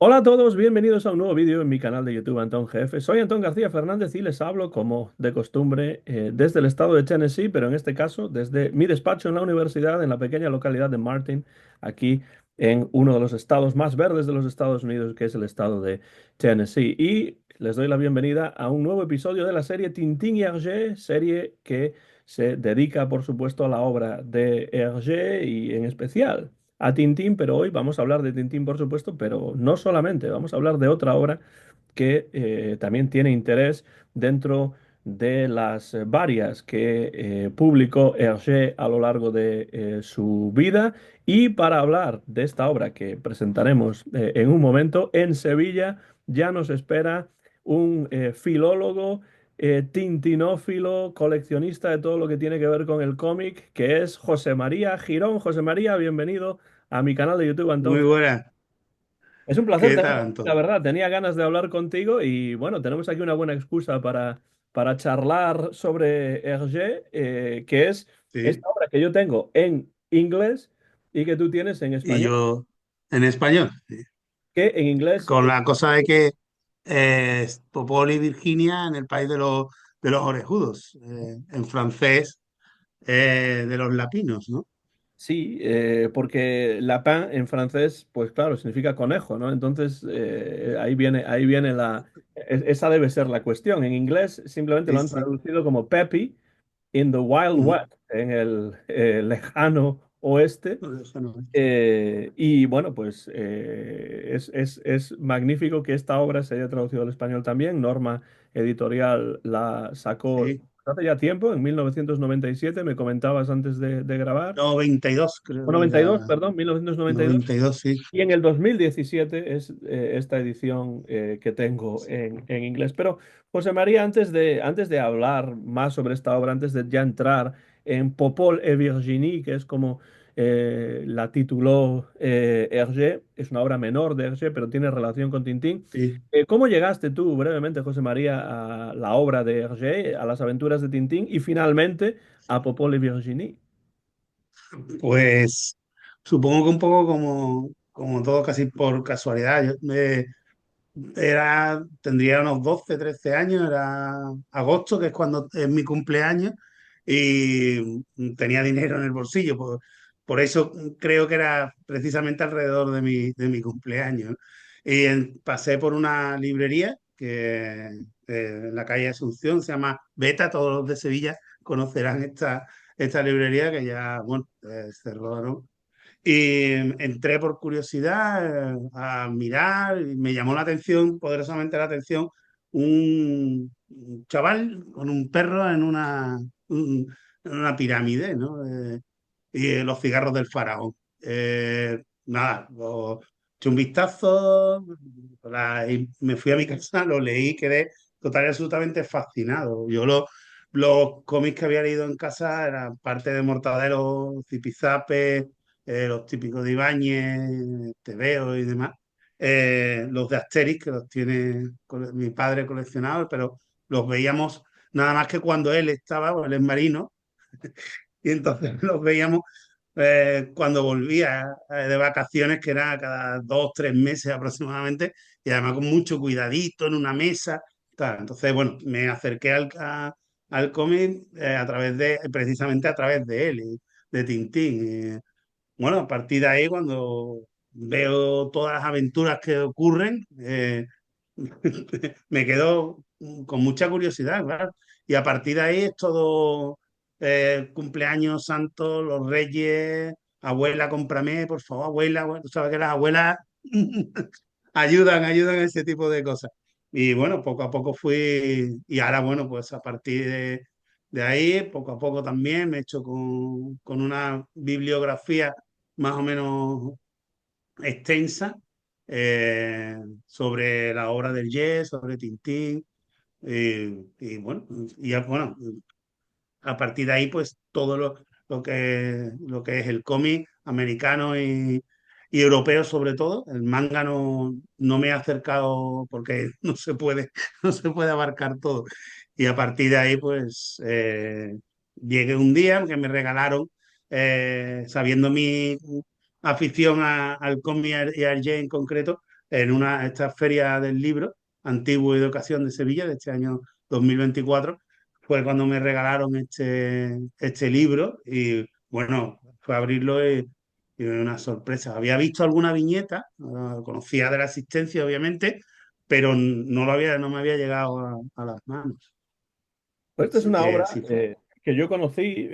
Hola a todos, bienvenidos a un nuevo vídeo en mi canal de YouTube Antón GF. Soy Antón García Fernández y les hablo, como de costumbre, desde el estado de Tennessee, pero en este caso desde mi despacho en la universidad, en la pequeña localidad de Martin, aquí en uno de los estados más verdes de los Estados Unidos, que es el estado de Tennessee. Y les doy la bienvenida a un nuevo episodio de la serie Tintín y Hergé, serie que se dedica, por supuesto, a la obra de Hergé y en especial a Tintín, pero hoy vamos a hablar de Tintín, por supuesto, pero no solamente, vamos a hablar de otra obra que también tiene interés dentro de las varias que publicó Hergé a lo largo de su vida. Y para hablar de esta obra que presentaremos en un momento, en Sevilla ya nos espera un filólogo, tintinófilo, coleccionista de todo lo que tiene que ver con el cómic, que es José María Girón. José María, bienvenido a mi canal de YouTube, Antón. Muy buena. Es un placer ¿Qué tener, tal, la Antón? verdad, tenía ganas de hablar contigo y bueno, tenemos aquí una buena excusa para charlar sobre Hergé, que es Sí. esta obra que yo tengo en inglés y que tú tienes en Y español, yo en español, sí. que en inglés, Con la cosa de que Popol y Virginia en el país de los orejudos, en francés de los lapinos, ¿no? sí, porque lapin en francés, pues claro, significa conejo, ¿no? Entonces, ahí viene esa debe ser la cuestión. En inglés simplemente lo Sí, han sí. traducido como Peppy in the Wild Ujú. West, en el lejano oeste. Lo dejo, ¿no? Y bueno, pues es magnífico que esta obra se haya traducido al español también. Norma Editorial la sacó Sí. hace ya tiempo, en 1997, me comentabas antes de grabar. 92 creo O que 92, era. perdón, 1992. 92 sí. Y en el 2017 es esta edición que tengo en inglés. Pero, José María, antes de hablar más sobre esta obra, antes de ya entrar en Popol et Virginie, que es como la tituló Hergé, es una obra menor de Hergé, pero tiene relación con Tintín. Sí. ¿Cómo llegaste tú, brevemente, José María, a la obra de Hergé, a las aventuras de Tintín y finalmente a Popol et Virginie? Pues supongo que un poco como todo, casi por casualidad. Tendría unos 12 13 años, era agosto, que es cuando es mi cumpleaños, y tenía dinero en el bolsillo. Por eso creo que era precisamente alrededor de mi cumpleaños. Y pasé por una librería que en la calle Asunción se llama Beta, todos los de Sevilla conocerán esta librería que ya, bueno, cerró, ¿no? Y entré por curiosidad a mirar y me llamó la atención, poderosamente la atención, un chaval con un perro en una pirámide, ¿no? Y los cigarros del faraón. Nada, eché un vistazo y me fui a mi casa, lo leí, quedé total y absolutamente fascinado. Los cómics que había leído en casa eran parte de Mortadelo, Zipizape, los típicos de Ibáñez, Teveo y demás. Los de Asterix, que los tiene mi padre coleccionados, pero los veíamos nada más que cuando él estaba, pues él es marino, y entonces los veíamos cuando volvía de vacaciones, que era cada 2, 3 meses aproximadamente, y además con mucho cuidadito en una mesa. Tal. Entonces, bueno, me acerqué al cómic precisamente a través de él, de Tintín. Bueno, a partir de ahí, cuando veo todas las aventuras que ocurren, me quedo con mucha curiosidad, claro. Y a partir de ahí es todo cumpleaños, santos, los reyes, abuela, cómprame, por favor, abuela. Tú sabes que las abuelas ayudan a ese tipo de cosas. Y bueno, poco a poco y ahora bueno, pues a partir de ahí, poco a poco también me he hecho con una bibliografía más o menos extensa sobre la obra del Yes, sobre Tintín, y bueno, bueno, a partir de ahí, pues todo lo que es el cómic americano y europeo sobre todo. El manga no me he acercado porque no se puede abarcar todo. Y a partir de ahí, pues llegué un día que me regalaron, sabiendo mi afición al cómic y al J en concreto, en esta feria del libro antiguo y de ocasión de Sevilla de este año 2024, fue cuando me regalaron este libro y bueno, fue a abrirlo y una sorpresa. Había visto alguna viñeta, conocía de la existencia obviamente, pero no me había llegado a las manos. Pues esta es Así una que obra sí fue. que yo conocí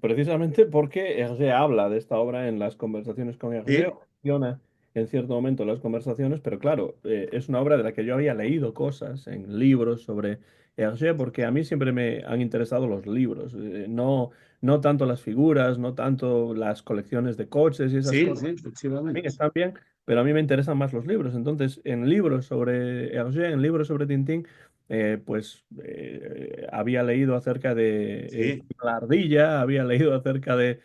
precisamente porque Hergé habla de esta obra en las conversaciones con Hergé, Sí, o menciona en cierto momento las conversaciones, pero claro, es una obra de la que yo había leído cosas en libros sobre Hergé, porque a mí siempre me han interesado los libros, no tanto las figuras, no tanto las colecciones de coches y esas sí, cosas. sí, También efectivamente. están bien, pero a mí me interesan más los libros. Entonces, en libros sobre Hergé, en libros sobre Tintín, había leído acerca de Sí, la ardilla, había leído acerca de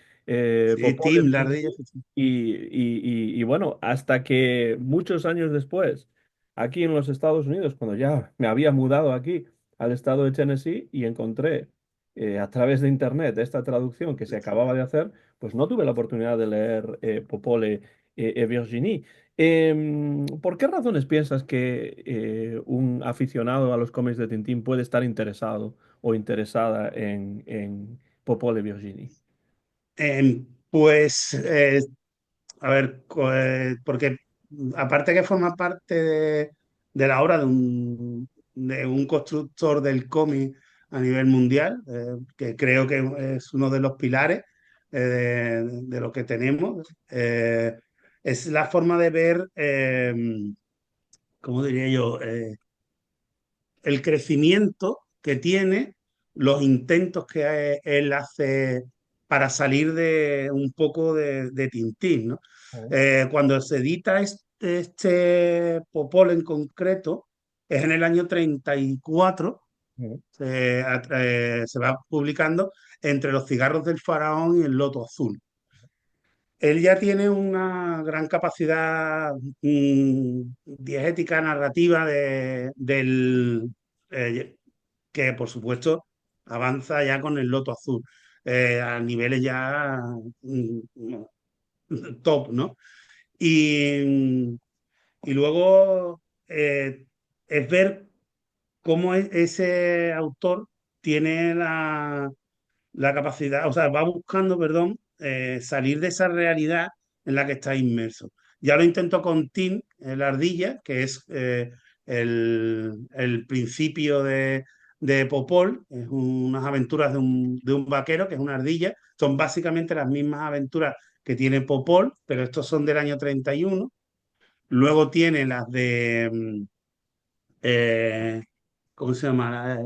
sí, Popol Tim, la Vuh, ardilla. y bueno, hasta que muchos años después, aquí en los Estados Unidos, cuando ya me había mudado aquí al estado de Tennessee y encontré a través de internet esta traducción que se acababa de hacer, pues no tuve la oportunidad de leer Popol et Virginie. ¿Por qué razones piensas que un aficionado a los cómics de Tintín puede estar interesado o interesada en Popol y Virginie? Pues, a ver, porque aparte que forma parte de la obra de un constructor del cómic a nivel mundial, que creo que es uno de los pilares de lo que tenemos, es la forma de ver, ¿cómo diría yo? El crecimiento que tiene, los intentos que él hace para salir de un poco de Tintín, ¿no? Ujú, Cuando se edita este Popol en concreto, es en el año 34, ujú, se va publicando entre los cigarros del faraón y el loto azul. Él ya tiene una gran capacidad diegética, narrativa eh, que por supuesto avanza ya con el loto azul, a niveles ya no, top, ¿no? Y, y luego es ver cómo ese autor tiene la capacidad, o sea, va buscando, perdón, salir de esa realidad en la que está inmerso. Ya lo intento con Tim, la ardilla, que es el principio de Popol, es unas aventuras de un vaquero, que es una ardilla, son básicamente las mismas aventuras que tiene Popol, pero estos son del año 31. Luego tiene las de, ¿cómo se llama?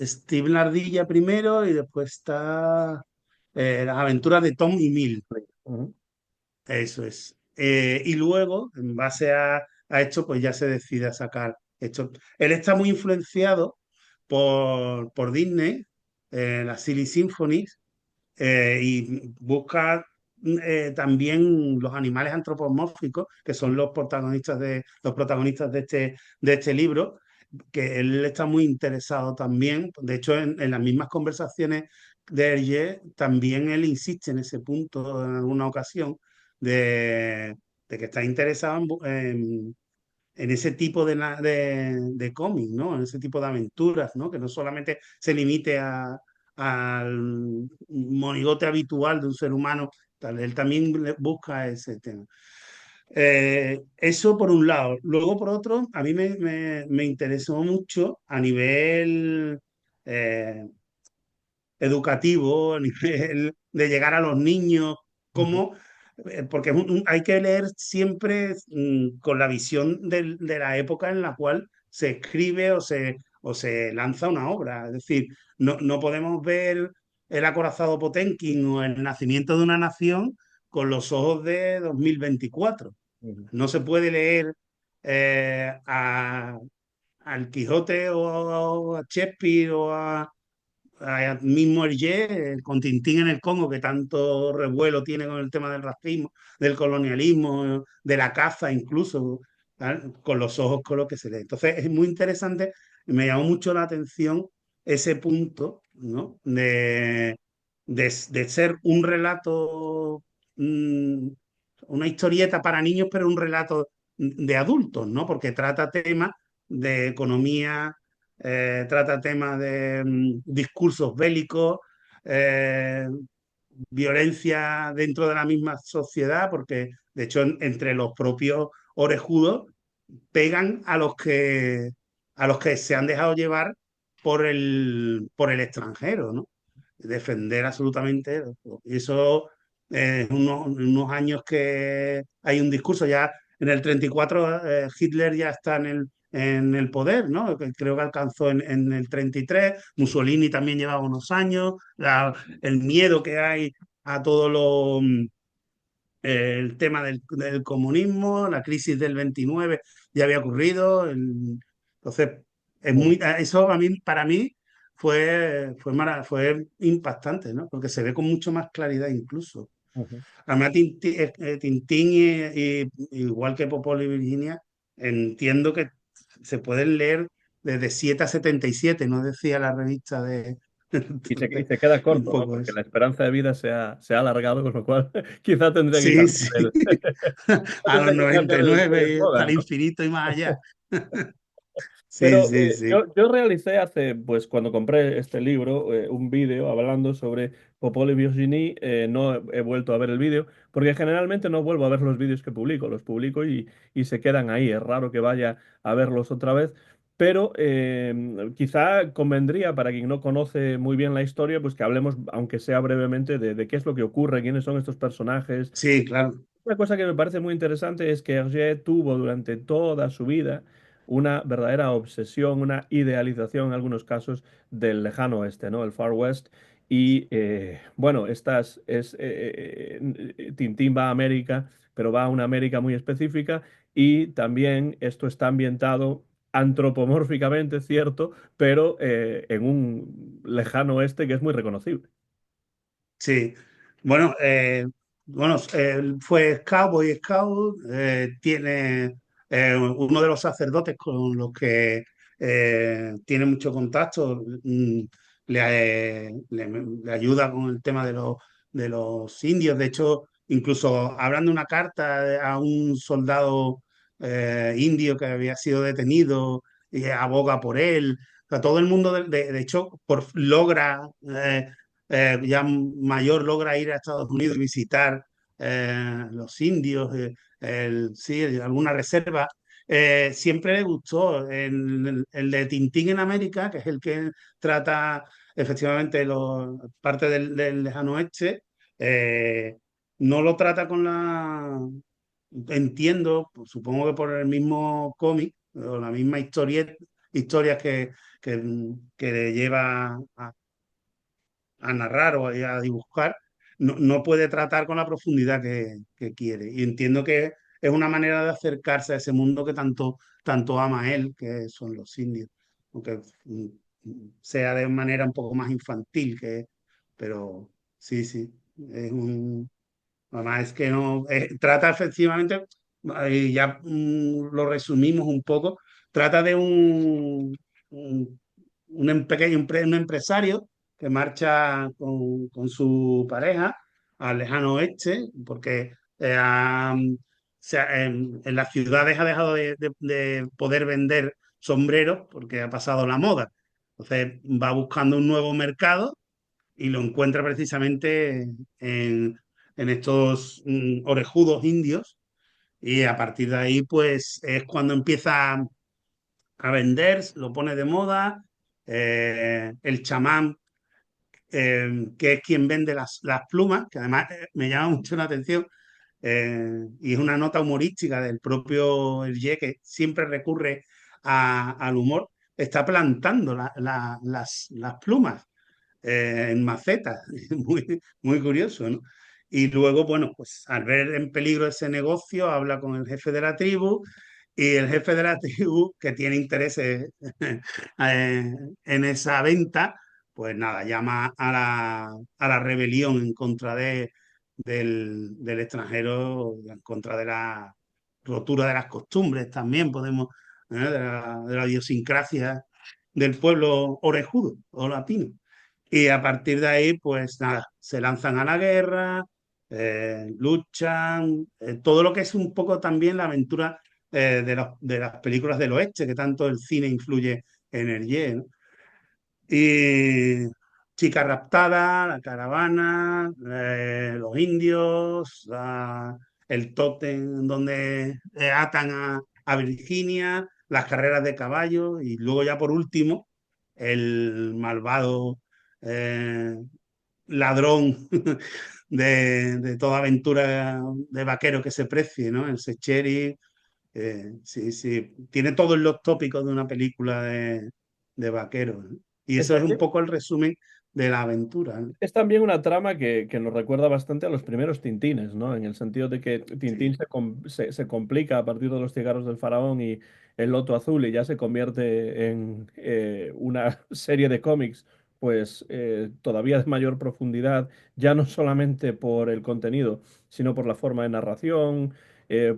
Steve la ardilla primero y después está las aventuras de Tom y Mill. ujú, Eso es. Y luego, en base a esto, pues ya se decide a sacar esto. Él está muy influenciado por Disney, la Silly Symphonies, y busca también los animales antropomórficos, que son los protagonistas de este libro, que él está muy interesado también. De hecho, en las mismas conversaciones de Hergé, también él insiste en ese punto en alguna ocasión de que está interesado en ese tipo de cómic, ¿no? En ese tipo de aventuras, ¿no? Que no solamente se limite al monigote habitual de un ser humano, tal, él también busca ese tema. Eso por un lado. Luego, por otro, a mí me interesó mucho a nivel eh, educativo, a nivel de llegar a los niños, ujú, cómo, porque hay que leer siempre con la visión de la época en la cual se escribe o se lanza una obra. Es decir, no podemos ver el acorazado Potemkin o el nacimiento de una nación con los ojos de 2024. ujú, No se puede leer al Quijote o a Shakespeare mismo Hergé, con Tintín en el Congo, que tanto revuelo tiene con el tema del racismo, del colonialismo, de la caza incluso, ¿vale? Con los ojos con los que se lee. Entonces es muy interesante, me llamó mucho la atención ese punto, ¿no? De ser un relato, una historieta para niños, pero un relato de adultos, ¿no? Porque trata temas de economía, trata temas de discursos bélicos, eh, violencia dentro de la misma sociedad, porque de hecho entre los propios orejudos pegan a los que se han dejado llevar por el extranjero, ¿no? Defender absolutamente. Y eso, unos años que hay un discurso, ya en el 34 Hitler ya está en el poder, ¿no? Creo que alcanzó en el 33, Mussolini también llevaba unos años, el miedo que hay a todo el tema del comunismo, la crisis del 29 ya había ocurrido. Entonces, eso a mí, para mí fue impactante, ¿no? Porque se ve con mucho más claridad incluso. Ujú. Además, Tintín, igual que Popol y Virginia, entiendo que se pueden leer desde 7 a 77, no decía la revista de... Y Entonces, se queda un corto, ¿no? poco Porque eso. la esperanza de vida se ha alargado, con lo cual quizá tendría que Sí, cambiar sí. A los tendría que cambiar 99 el y hasta el eslogan, ¿no? infinito y más allá. Sí, Pero sí, sí. yo realicé hace, pues cuando compré este libro, un vídeo hablando sobre Popol y Virginie. No he vuelto a ver el vídeo, porque generalmente no vuelvo a ver los vídeos que publico. Los publico y se quedan ahí. Es raro que vaya a verlos otra vez. Pero quizá convendría, para quien no conoce muy bien la historia, pues que hablemos, aunque sea brevemente, de qué es lo que ocurre, quiénes son estos personajes. Sí, claro. Una cosa que me parece muy interesante es que Hergé tuvo durante toda su vida una verdadera obsesión, una idealización en algunos casos del lejano oeste, ¿no? El Far West. Y bueno, Tintín va a América, pero va a una América muy específica, y también esto está ambientado antropomórficamente, cierto, pero en un lejano oeste que es muy reconocible. Sí. Bueno, él fue scout, boy scout, tiene uno de los sacerdotes con los que tiene mucho contacto, le ayuda con el tema de los indios. De hecho, incluso hablan de una carta a un soldado indio que había sido detenido y aboga por él. O sea, todo el mundo, de hecho, logra ya mayor, logra ir a Estados Unidos y visitar los indios, sí, alguna reserva. Siempre le gustó el de Tintín en América, que es el que trata efectivamente parte del lejano oeste. No lo trata con entiendo, pues, supongo que por el mismo cómic o la misma historia que, que le lleva a narrar o a dibujar, no puede tratar con la profundidad que quiere. Y entiendo que es una manera de acercarse a ese mundo que tanto ama él, que son los indios, aunque sea de manera un poco más infantil, pero sí, sí, es un... Además es que no, trata efectivamente, y ya lo resumimos un poco, trata de un empresario que marcha con su pareja al lejano oeste, porque en las ciudades ha dejado de poder vender sombreros porque ha pasado la moda. Entonces va buscando un nuevo mercado y lo encuentra precisamente en estos orejudos indios, y a partir de ahí pues es cuando empieza a vender, lo pone de moda. El chamán, que es quien vende las plumas, que además me llama mucho la atención, y es una nota humorística del propio Hergé, que siempre recurre al humor, está plantando las plumas en macetas. Muy, muy curioso, ¿no? Y luego, bueno, pues al ver en peligro ese negocio, habla con el jefe de la tribu, y el jefe de la tribu, que tiene intereses en esa venta, pues nada, llama a la rebelión en contra del extranjero, en contra de la rotura de las costumbres también, podemos, de la idiosincrasia del pueblo orejudo o latino. Y a partir de ahí, pues nada, se lanzan a la guerra, luchan, todo lo que es un poco también la aventura de las películas del oeste, que tanto el cine influye en Hergé, ¿no? Y Chica Raptada, La Caravana, Los Indios, el tótem donde atan a Virginia, las carreras de caballo y luego ya por último el malvado eh, ladrón de toda aventura de vaquero que se precie, ¿no? El Secheri, sí, sí, tiene todos los tópicos de una película de vaqueros, ¿no? Y Es eso es un también, poco el resumen de la aventura, ¿no? es también una trama que nos recuerda bastante a los primeros Tintines, ¿no? En el sentido de que Tintín Sí, se complica a partir de los cigarros del faraón y el Loto Azul y ya se convierte en una serie de cómics, pues todavía de mayor profundidad, ya no solamente por el contenido, sino por la forma de narración,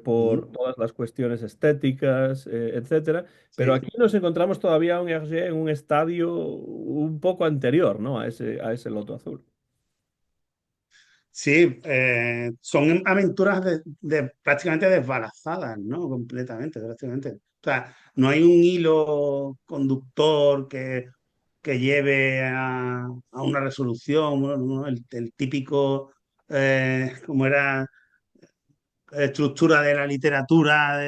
por ujú, todas las cuestiones estéticas, etcétera. Pero sí. aquí nos encontramos todavía un Hergé en un estadio un poco anterior, ¿no? A ese Loto Azul. Sí, son aventuras prácticamente desbalazadas, ¿no? Completamente, prácticamente. O sea, no hay un hilo conductor que lleve a una resolución, ¿no? El típico, como era estructura de la literatura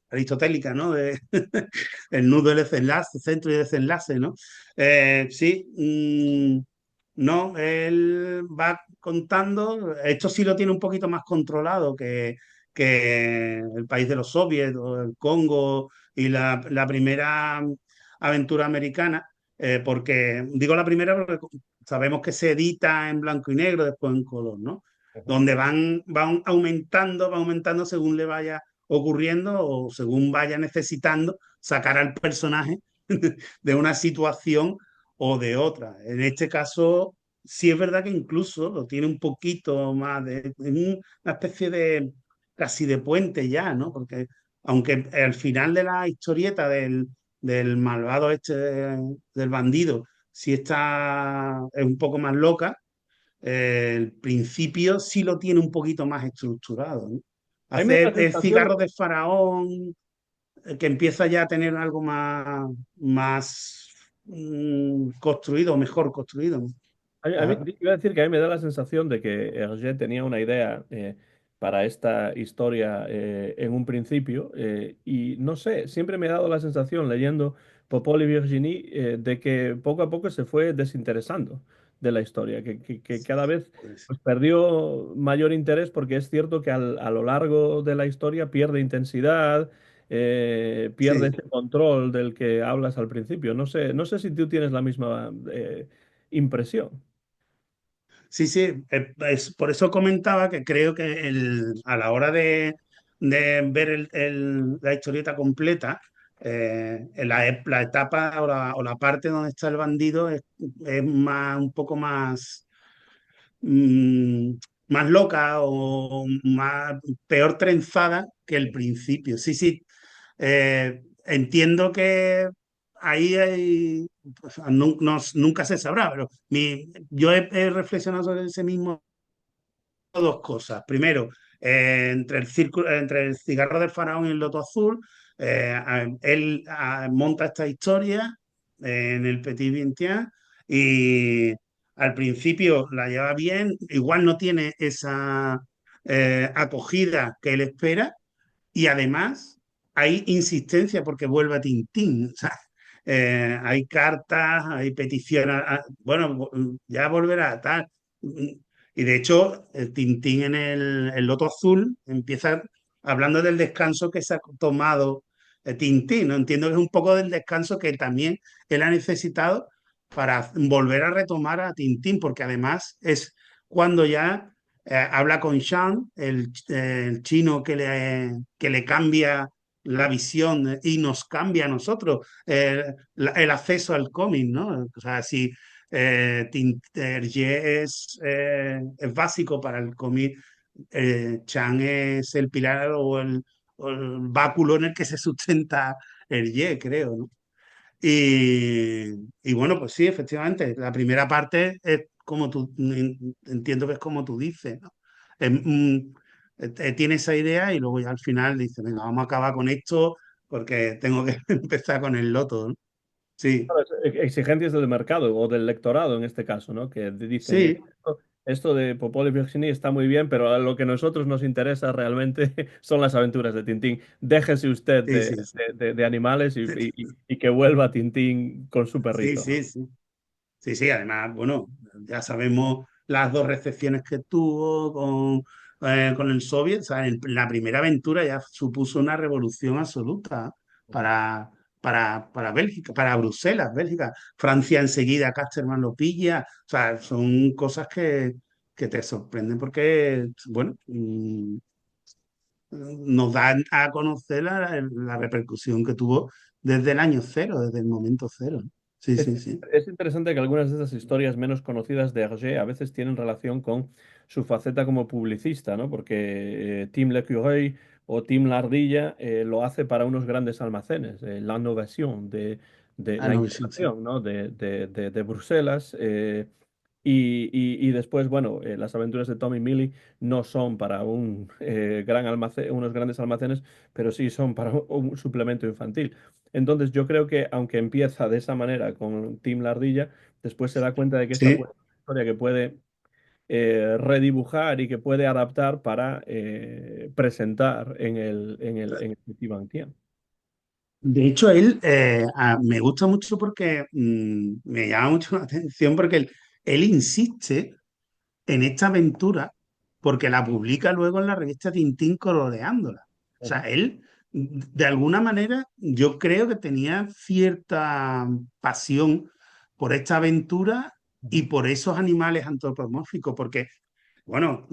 aristotélica, ¿no? El nudo, el desenlace, centro y desenlace, ¿no? Sí, no, él va contando, esto sí lo tiene un poquito más controlado que el país de los soviets o el Congo y la primera aventura americana, porque digo la primera porque sabemos que se edita en blanco y negro, después en color, ¿no? Ujú. Donde va aumentando según le vaya ocurriendo o según vaya necesitando sacar al personaje de una situación o de otra. En este caso, sí es verdad que incluso lo tiene un poquito más de una especie de casi de puente ya, ¿no? Porque aunque al final de la historieta del malvado este, del bandido, sí es un poco más loca, el principio sí lo tiene un poquito más estructurado, ¿no? A mí me da Hace la el sensación, cigarro de faraón, que empieza ya a tener algo más construido, mejor construido, ¿no? Ajá. iba a decir que a mí me da la sensación de que Hergé tenía una idea para esta historia en un principio y no sé, siempre me ha dado la sensación leyendo Popol y Virginie de que poco a poco se fue desinteresando de la historia, que cada vez Pues, pues, perdió mayor interés porque es cierto que a lo largo de la historia pierde intensidad. Pierde sí, ese control del que hablas al principio. No sé, no sé si tú tienes la misma impresión. sí, sí, por eso comentaba que creo que a la hora de ver la historieta completa, la etapa o la parte donde está el bandido es más, un poco mm, más loca o más peor trenzada que el principio. Sí, sí, entiendo que ahí hay, pues, nunca se sabrá, pero yo he reflexionado sobre ese mismo dos cosas. Primero, entre el cigarro del faraón y el loto azul, él monta esta historia en el Petit Vientiane y al principio la lleva bien, igual no tiene esa acogida que él espera y además hay insistencia porque vuelve a Tintín. O sea, hay cartas, hay peticiones, bueno, ya volverá tal. Y de hecho, el Tintín en el Loto Azul empieza hablando del descanso que se ha tomado Tintín, ¿no? Entiendo que es un poco del descanso que también él ha necesitado para volver a retomar a Tintín, porque además es cuando ya habla con Sean, el chino que le cambia la visión y nos cambia a nosotros el acceso al cómic, ¿no? O sea, si Hergé es básico para el cómic, Chan es el pilar o el báculo en el que se sustenta Hergé, creo, ¿no? Y bueno, pues sí, efectivamente, la primera parte es como tú, entiendo que es como tú dices, ¿no? tiene esa idea y luego ya al final dice, venga, vamos a acabar con esto porque tengo que empezar con el loto, ¿no? Sí, Claro, exigencias del mercado o del lectorado en este caso, ¿no? Que dicen, sí, esto de Popol y Virginie está muy bien, pero a lo que a nosotros nos interesa realmente son las aventuras de Tintín. Déjese usted sí, sí, sí. de animales y que vuelva Tintín con su Sí, perrito, sí, ¿no? sí. Sí, sí, además, bueno, ya sabemos las dos recepciones que tuvo con el Soviet. O sea, la primera aventura ya supuso una revolución absoluta Ujú. para, para Bélgica, para Bruselas, Bélgica. Francia enseguida, Casterman lo pilla. O sea, son cosas que te sorprenden porque, bueno, nos dan a conocer la repercusión que tuvo desde el año cero, desde el momento cero. Sí, Es, sí, sí. es interesante que algunas de esas historias menos conocidas de Hergé a veces tienen relación con su faceta como publicista, ¿no? Porque Tim Lecureuil o Tim La Ardilla lo hace para unos grandes almacenes, la innovación de Ah, la no, sí, sí. innovación, ¿no? De Bruselas. Y después, bueno, las aventuras de Tommy Millie no son para un gran almacén, unos grandes almacenes, pero sí son para un suplemento infantil. Entonces yo creo que aunque empieza de esa manera con Tim La Ardilla, después se da cuenta de que esta Sí. puede ser una historia que puede redibujar y que puede adaptar para presentar en el Festival Antier. De hecho, él me gusta mucho porque me llama mucho la atención porque él insiste en esta aventura porque la publica luego en la revista Tintín coloreándola. O sea, Ujú, él, de alguna manera, yo creo que tenía cierta pasión por esta aventura y ujú. por esos animales antropomórficos, porque bueno,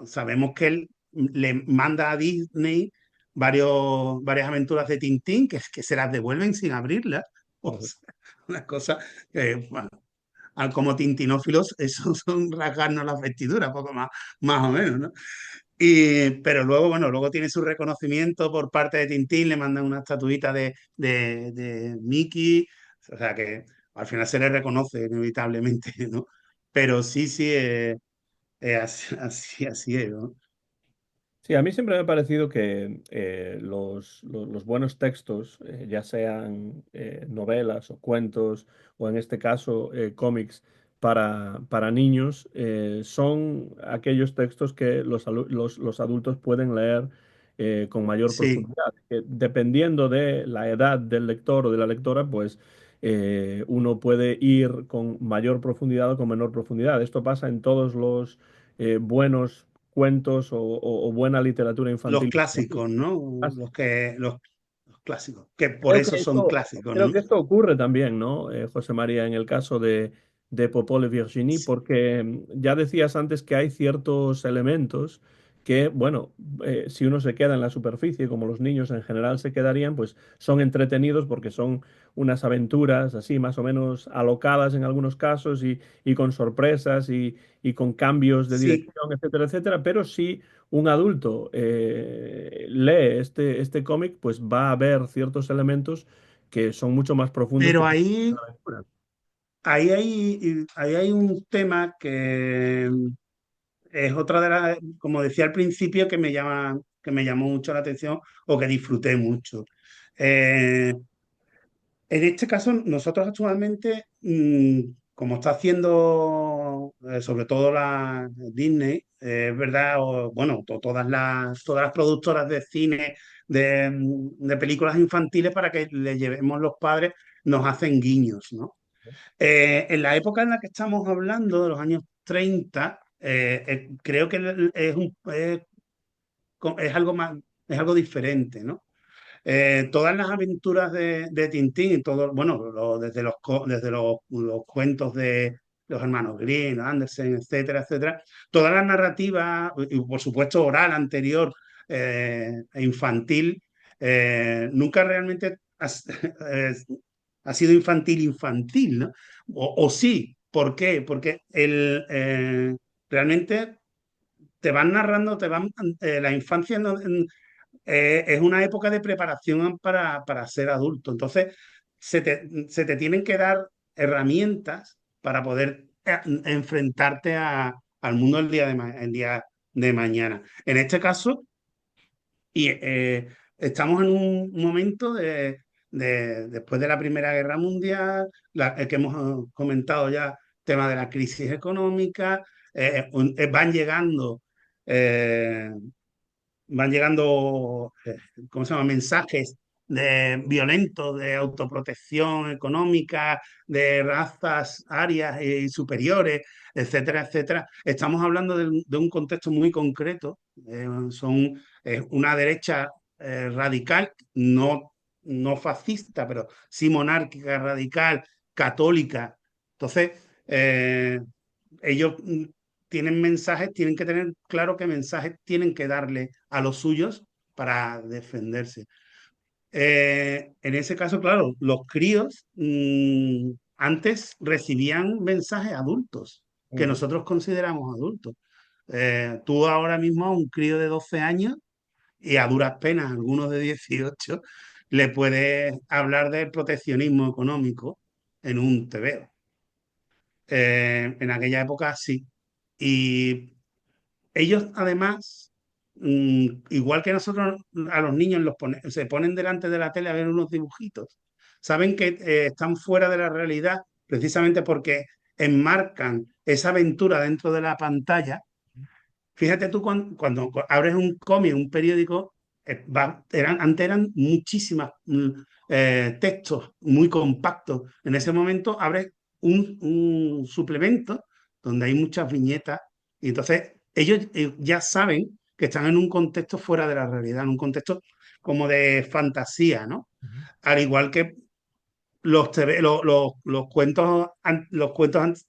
sabemos que él le manda a Disney varias aventuras de Tintín que se las devuelven sin abrirlas. O Ujú. sea, una cosa que, bueno, como tintinófilos, eso son rasgarnos las vestiduras, poco más, más o menos, ¿no? Pero luego, bueno, luego tiene su reconocimiento por parte de Tintín, le mandan una estatuita de Mickey, o sea que al final se le reconoce inevitablemente, ¿no? Pero sí, sí, así es, ¿no? Sí, a mí siempre me ha parecido que los buenos textos, ya sean novelas o cuentos, o en este caso cómics para niños, son aquellos textos que los adultos pueden leer con mayor Sí, profundidad. Que dependiendo de la edad del lector o de la lectora, pues uno puede ir con mayor profundidad o con menor profundidad. Esto pasa en todos los buenos cuentos o buena literatura los infantil. clásicos, ¿no? Más. Los clásicos, que por eso son clásicos, Creo ¿no? que esto ocurre también, ¿no? José María, en el caso de Popol y Virginie, porque ya decías antes que hay ciertos elementos que, bueno, si uno se queda en la superficie, como los niños en general se quedarían, pues son entretenidos porque son unas aventuras así, más o menos alocadas en algunos casos y con sorpresas y con cambios de Sí, dirección, etcétera, etcétera, pero sí un adulto lee este cómic, pues va a ver ciertos elementos que son mucho más profundos que pero una aventura. ahí hay un tema que es otra de las, como decía al principio, que me llamó mucho la atención o que disfruté mucho. Eh, En este caso, nosotros actualmente, como está haciendo sobre todo la Disney, es verdad, bueno, todas las productoras de cine, de películas infantiles para que le llevemos los padres, nos hacen guiños, ¿no? En la época en la que estamos hablando, de los años 30, creo que es algo más, es algo diferente, ¿no? Todas las aventuras de Tintín, y todo, bueno, desde los cuentos de los hermanos Grimm, Andersen, etcétera, etcétera, toda la narrativa, y por supuesto oral, anterior e infantil, nunca realmente eh, ha sido infantil, infantil, ¿no? O sí, ¿por qué? Porque realmente te van narrando, la infancia es una época de preparación para ser adulto. Entonces, se te tienen que dar herramientas para poder enfrentarte al mundo el día de mañana. En este caso, y estamos en un momento después de la Primera Guerra Mundial, que hemos comentado ya, tema de la crisis económica, van llegando eh, ¿cómo se llama? Mensajes violentos de autoprotección económica, de razas arias y superiores, etcétera, etcétera. Estamos hablando de un contexto muy concreto. Son una derecha radical, no fascista, pero sí monárquica, radical, católica. Entonces, ellos tienen mensajes, tienen que tener claro qué mensajes tienen que darle a los suyos para defenderse. En ese caso, claro, los críos antes recibían mensajes adultos, que Ujú. nosotros consideramos adultos. Tú ahora mismo a un crío de 12 años y a duras penas algunos de 18 le puedes hablar del proteccionismo económico en un TVO. En aquella época sí. Y ellos además, igual que nosotros a los niños se ponen delante de la tele a ver unos dibujitos, saben que están fuera de la realidad precisamente porque enmarcan esa aventura dentro de la pantalla. Fíjate tú cuando abres un cómic, un periódico, antes eran muchísimas textos muy compactos. En ese momento abres un suplemento donde hay muchas viñetas y entonces ellos ya saben que están en un contexto fuera de la realidad, en un contexto como de fantasía, ¿no? Ujú. Al igual que los cuentos,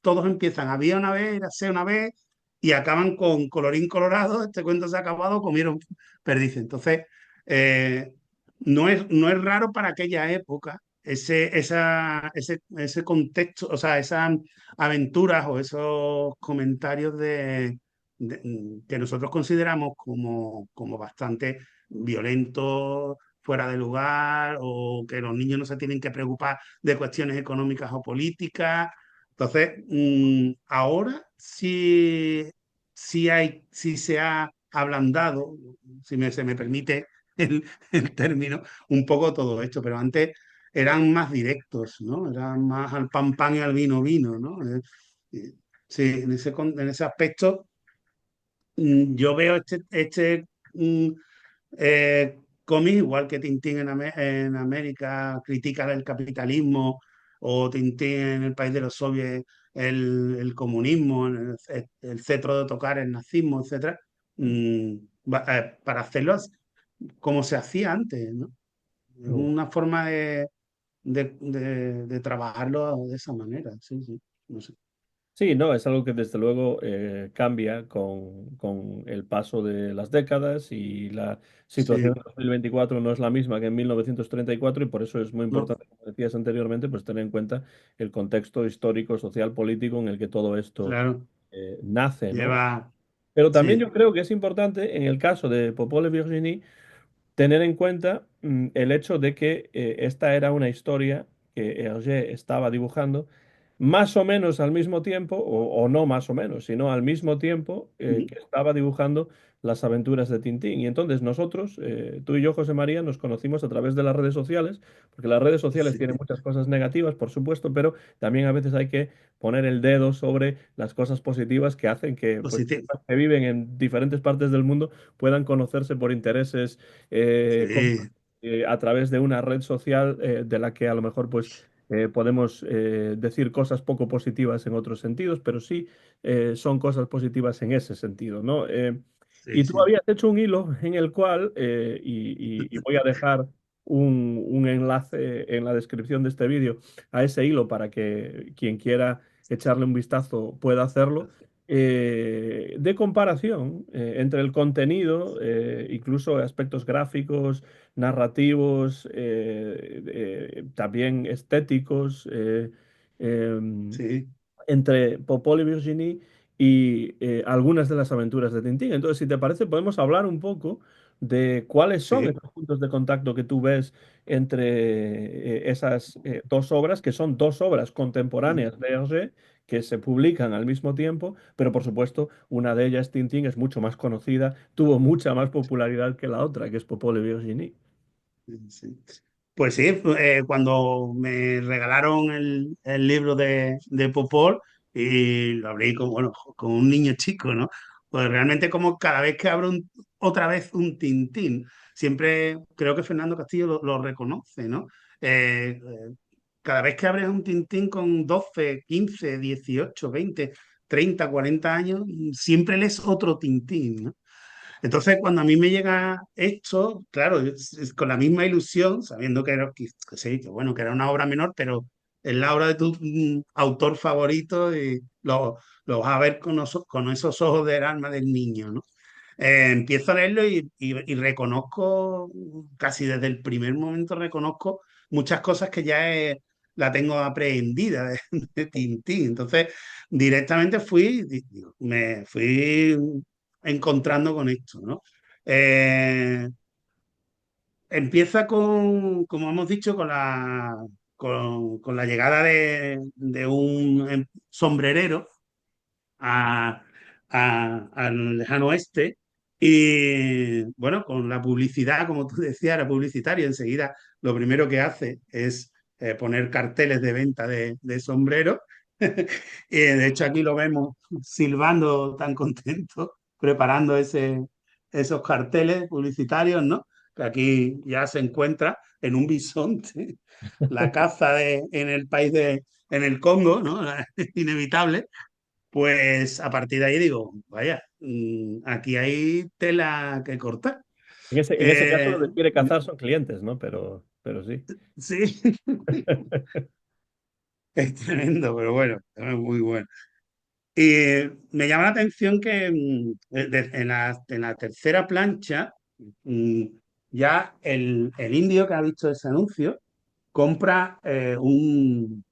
todos empiezan, había una vez, érase una vez, y acaban con colorín colorado, este cuento se ha acabado, comieron perdices. Entonces, eh, no es raro para aquella época ese contexto, o sea, esas aventuras o esos comentarios que nosotros consideramos como bastante violentos, fuera de lugar, o que los niños no se tienen que preocupar de cuestiones económicas o políticas. Entonces, ahora sí se ha ablandado, se me permite el término, un poco todo esto, pero antes eran más directos, ¿no? Eran más al pan pan y al vino vino, ¿no? Eh, sí, en ese aspecto, yo veo mm, cómic, igual que Tintín en América critica el capitalismo, o Tintín en el país de los soviets el comunismo, el cetro de tocar el nazismo, etcétera, mm, para hacerlo como se hacía antes, ¿no? Es Mm. una forma de trabajarlo de esa manera, sí, sí, no sé. Sí, no, es algo que desde luego cambia con el paso de las décadas y la situación Sí, en 2024 no es la misma que en 1934 y por eso es muy no, importante, como decías anteriormente, pues tener en cuenta el contexto histórico, social, político en el que todo esto claro, nace, ¿no? lleva, Pero también yo sí, creo que es importante en el caso de Popol y Virginie tener en cuenta el hecho de que esta era una historia que Hergé estaba dibujando más o menos al mismo tiempo, o no más o menos, sino al mismo tiempo mm, que estaba dibujando las aventuras de Tintín. Y entonces nosotros, tú y yo, José María, nos conocimos a través de las redes sociales, porque las redes sociales sí, tienen muchas cosas negativas, por supuesto, pero también a veces hay que poner el dedo sobre las cosas positivas que hacen que pues, positivo, personas que viven en diferentes partes del mundo puedan conocerse por intereses sí, a través de una red social de la que a lo mejor pues podemos decir cosas poco positivas en otros sentidos, pero sí son cosas positivas en ese sentido, ¿no? sí, Y tú sí. habías hecho un hilo en el cual, y voy a dejar un enlace en la descripción de este vídeo a ese hilo para que quien quiera echarle un vistazo pueda hacerlo de comparación entre el contenido, incluso aspectos gráficos, narrativos, también estéticos, em, Sí, entre Popol y Virginie y algunas de las aventuras de Tintín. Entonces, si te parece, podemos hablar un poco de cuáles son sí, esos puntos de contacto que tú ves entre esas dos obras, que son dos obras contemporáneas de Hergé, que se publican al mismo tiempo, pero por supuesto una de ellas, Tintín, es mucho más conocida, tuvo mucha más popularidad que la otra, que es Popol y Virginie. Sí. Pues sí, cuando me regalaron el libro de Popol y lo abrí como, bueno, como un niño chico, ¿no? Pues realmente como cada vez que abro otra vez un Tintín, siempre creo que Fernando Castillo lo reconoce, ¿no? Cada vez que abres un Tintín con 12, 15, 18, 20, 30, 40 años, siempre lees otro Tintín, ¿no? Entonces, cuando a mí me llega esto, claro, es con la misma ilusión, sabiendo que sí, que bueno, que era una obra menor, pero es la obra de tu autor favorito y lo vas a ver con esos ojos del alma del niño, ¿no? Empiezo a leerlo y reconozco, casi desde el primer momento reconozco muchas cosas que la tengo aprehendida de Tintín. Entonces, directamente me fui encontrando con esto, ¿no? Eh, Empieza como hemos dicho, con la llegada de un sombrerero a- al lejano oeste. Y bueno, con la publicidad, como tú decías, era publicitario, enseguida lo primero que hace es poner carteles de venta de sombreros. Y de hecho aquí lo vemos silbando tan contento, preparando esos carteles publicitarios, ¿no? Que aquí ya se encuentra en un bisonte, la caza en el en el Congo, ¿no? Inevitable. Pues a partir de ahí digo, vaya, aquí hay tela que cortar. En ese caso lo Eh, que quiere cazar son clientes, ¿no? Pero sí. sí, es tremendo, pero bueno, es muy bueno. Y me llama la atención que en la tercera plancha, mm, ya el indio que ha visto ese anuncio compra un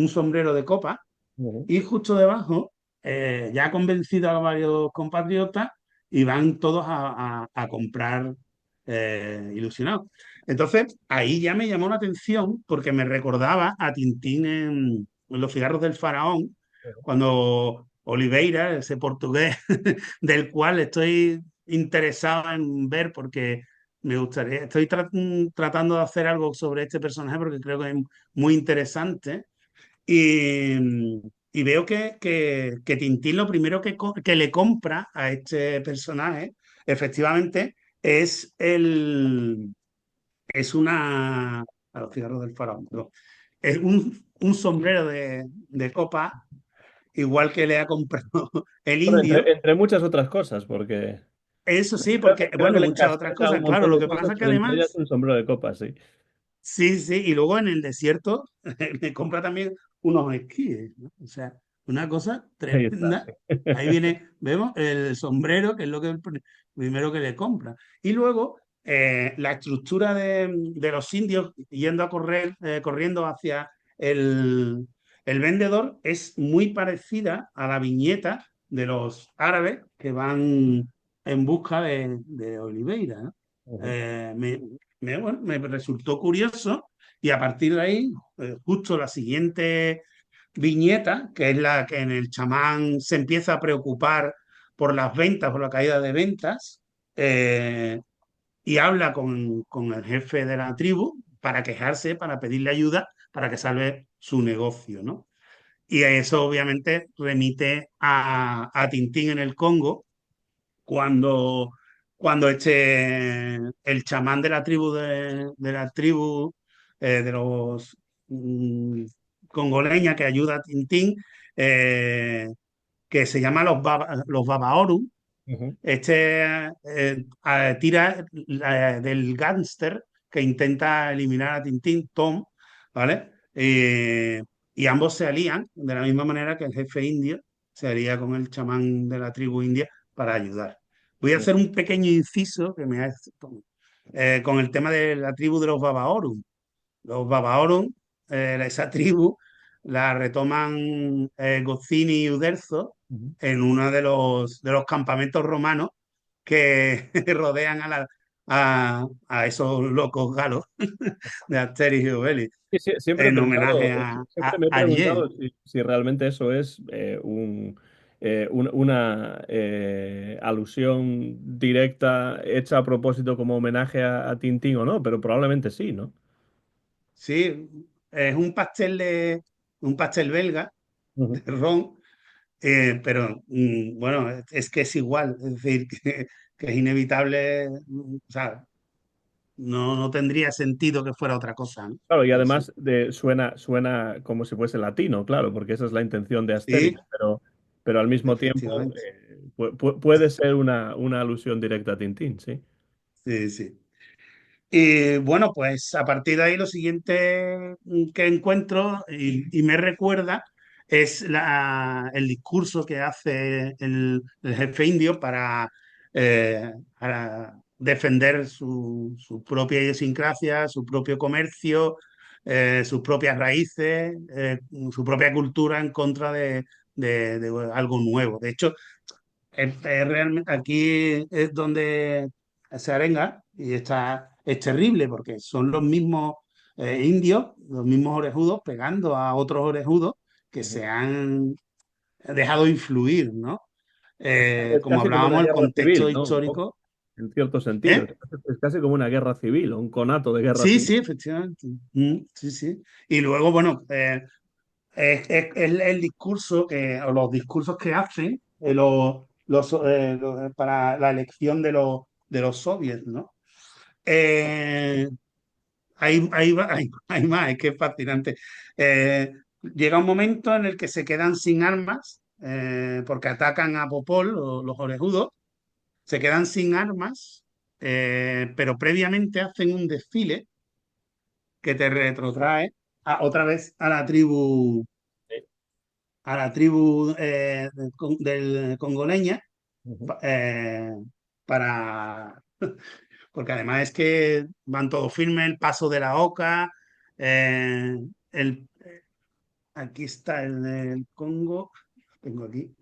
sombrero de copa. Ujú. Y justo debajo, ya ha convencido a varios compatriotas y van todos a comprar ilusionados. Entonces, ahí ya me llamó la atención porque me recordaba a Tintín en Los cigarros del faraón, cuando Oliveira, ese portugués del cual estoy interesado en ver porque me gustaría, tratando de hacer algo sobre este personaje porque creo que es muy interesante y veo que Tintín lo primero que le compra a este personaje, efectivamente, es es una, a los cigarros del faraón, perdón, es un sombrero de copa, igual que le ha comprado el Bueno, indio. entre muchas otras cosas, porque Eso sí, porque, creo bueno, que le muchas otras encasqueta un cosas. Claro, montón lo de que cosas, pasa es que pero entre ellas además, un sombrero de copa, sí. sí, sí, y luego en el desierto me compra también unos esquíes, ¿no? O sea, una cosa Ahí está, tremenda. sí. Ahí viene, vemos el sombrero, que es lo que primero que le compra. Y luego la estructura de los indios yendo a correr, corriendo hacia el, el vendedor es muy parecida a la viñeta de los árabes que van en busca de Oliveira, ¿no? Ujú. Eh, me, bueno, me resultó curioso y a partir de ahí, justo la siguiente viñeta, que es la que en el chamán se empieza a preocupar por las ventas, por la caída de ventas, eh, y habla con el jefe de la tribu para quejarse, para pedirle ayuda, para que salve su negocio, ¿no? Y eso obviamente remite a Tintín en el Congo, cuando, cuando el chamán de la tribu de la tribu de los mm, congoleña que ayuda a Tintín, eh, que se llama los Babaoru, Ujú. tira del gángster que intenta eliminar a Tintín, Tom, ¿vale? Y ambos se alían de la misma manera que el jefe indio se alía con el chamán de la tribu india para ayudar. Voy a hacer un pequeño inciso con el tema de la tribu de los Babaorum. Los Babaorum, esa tribu, la retoman Goscini y Uderzo en uno de los campamentos romanos que rodean a esos locos galos de Asterix y Obelix, Sí, sí, siempre he en pensado, homenaje a, siempre me he Ayer. preguntado si realmente eso es una alusión directa hecha a propósito como homenaje a Tintín o no, pero probablemente sí, ¿no? Sí, es un pastel belga de Ujú. ron, pero bueno, es que es igual, es decir, que es inevitable, o sea, no tendría sentido que fuera otra cosa, ¿no? Claro, y Sí, además suena como si fuese latino, claro, porque esa es la intención de sí, Asterix, pero al mismo tiempo efectivamente, puede ser una alusión directa a Tintín, sí. sí, sí. Y bueno, pues a partir de ahí lo siguiente que encuentro y me recuerda es el discurso que hace el jefe indio para defender su propia idiosincrasia, su propio comercio, sus propias raíces, su propia cultura en contra de algo nuevo. De hecho, realmente aquí es donde se arenga y es terrible porque son los mismos indios, los mismos orejudos pegando a otros orejudos que Ujú. se han dejado influir, ¿no? Es Como casi como una hablábamos, el guerra civil, contexto ¿no? Un poco, histórico, en cierto sentido. ¿eh? Es casi como una guerra civil, un conato de guerra Sí, civil. sí, efectivamente. Sí, sí. Y luego, bueno, es el discurso o los discursos que hacen para la elección de los soviets, ¿no? Eh, hay más, es que es fascinante. Llega un momento en el que se quedan sin armas, porque atacan a Popol, los orejudos, se quedan sin armas, pero previamente hacen un desfile que te retrotrae otra vez Sí. a la tribu del congoleña, Ujú. pa- eh, para porque además es que van todos firmes, el paso de la Oca, eh, el, aquí está el del Congo, tengo aquí.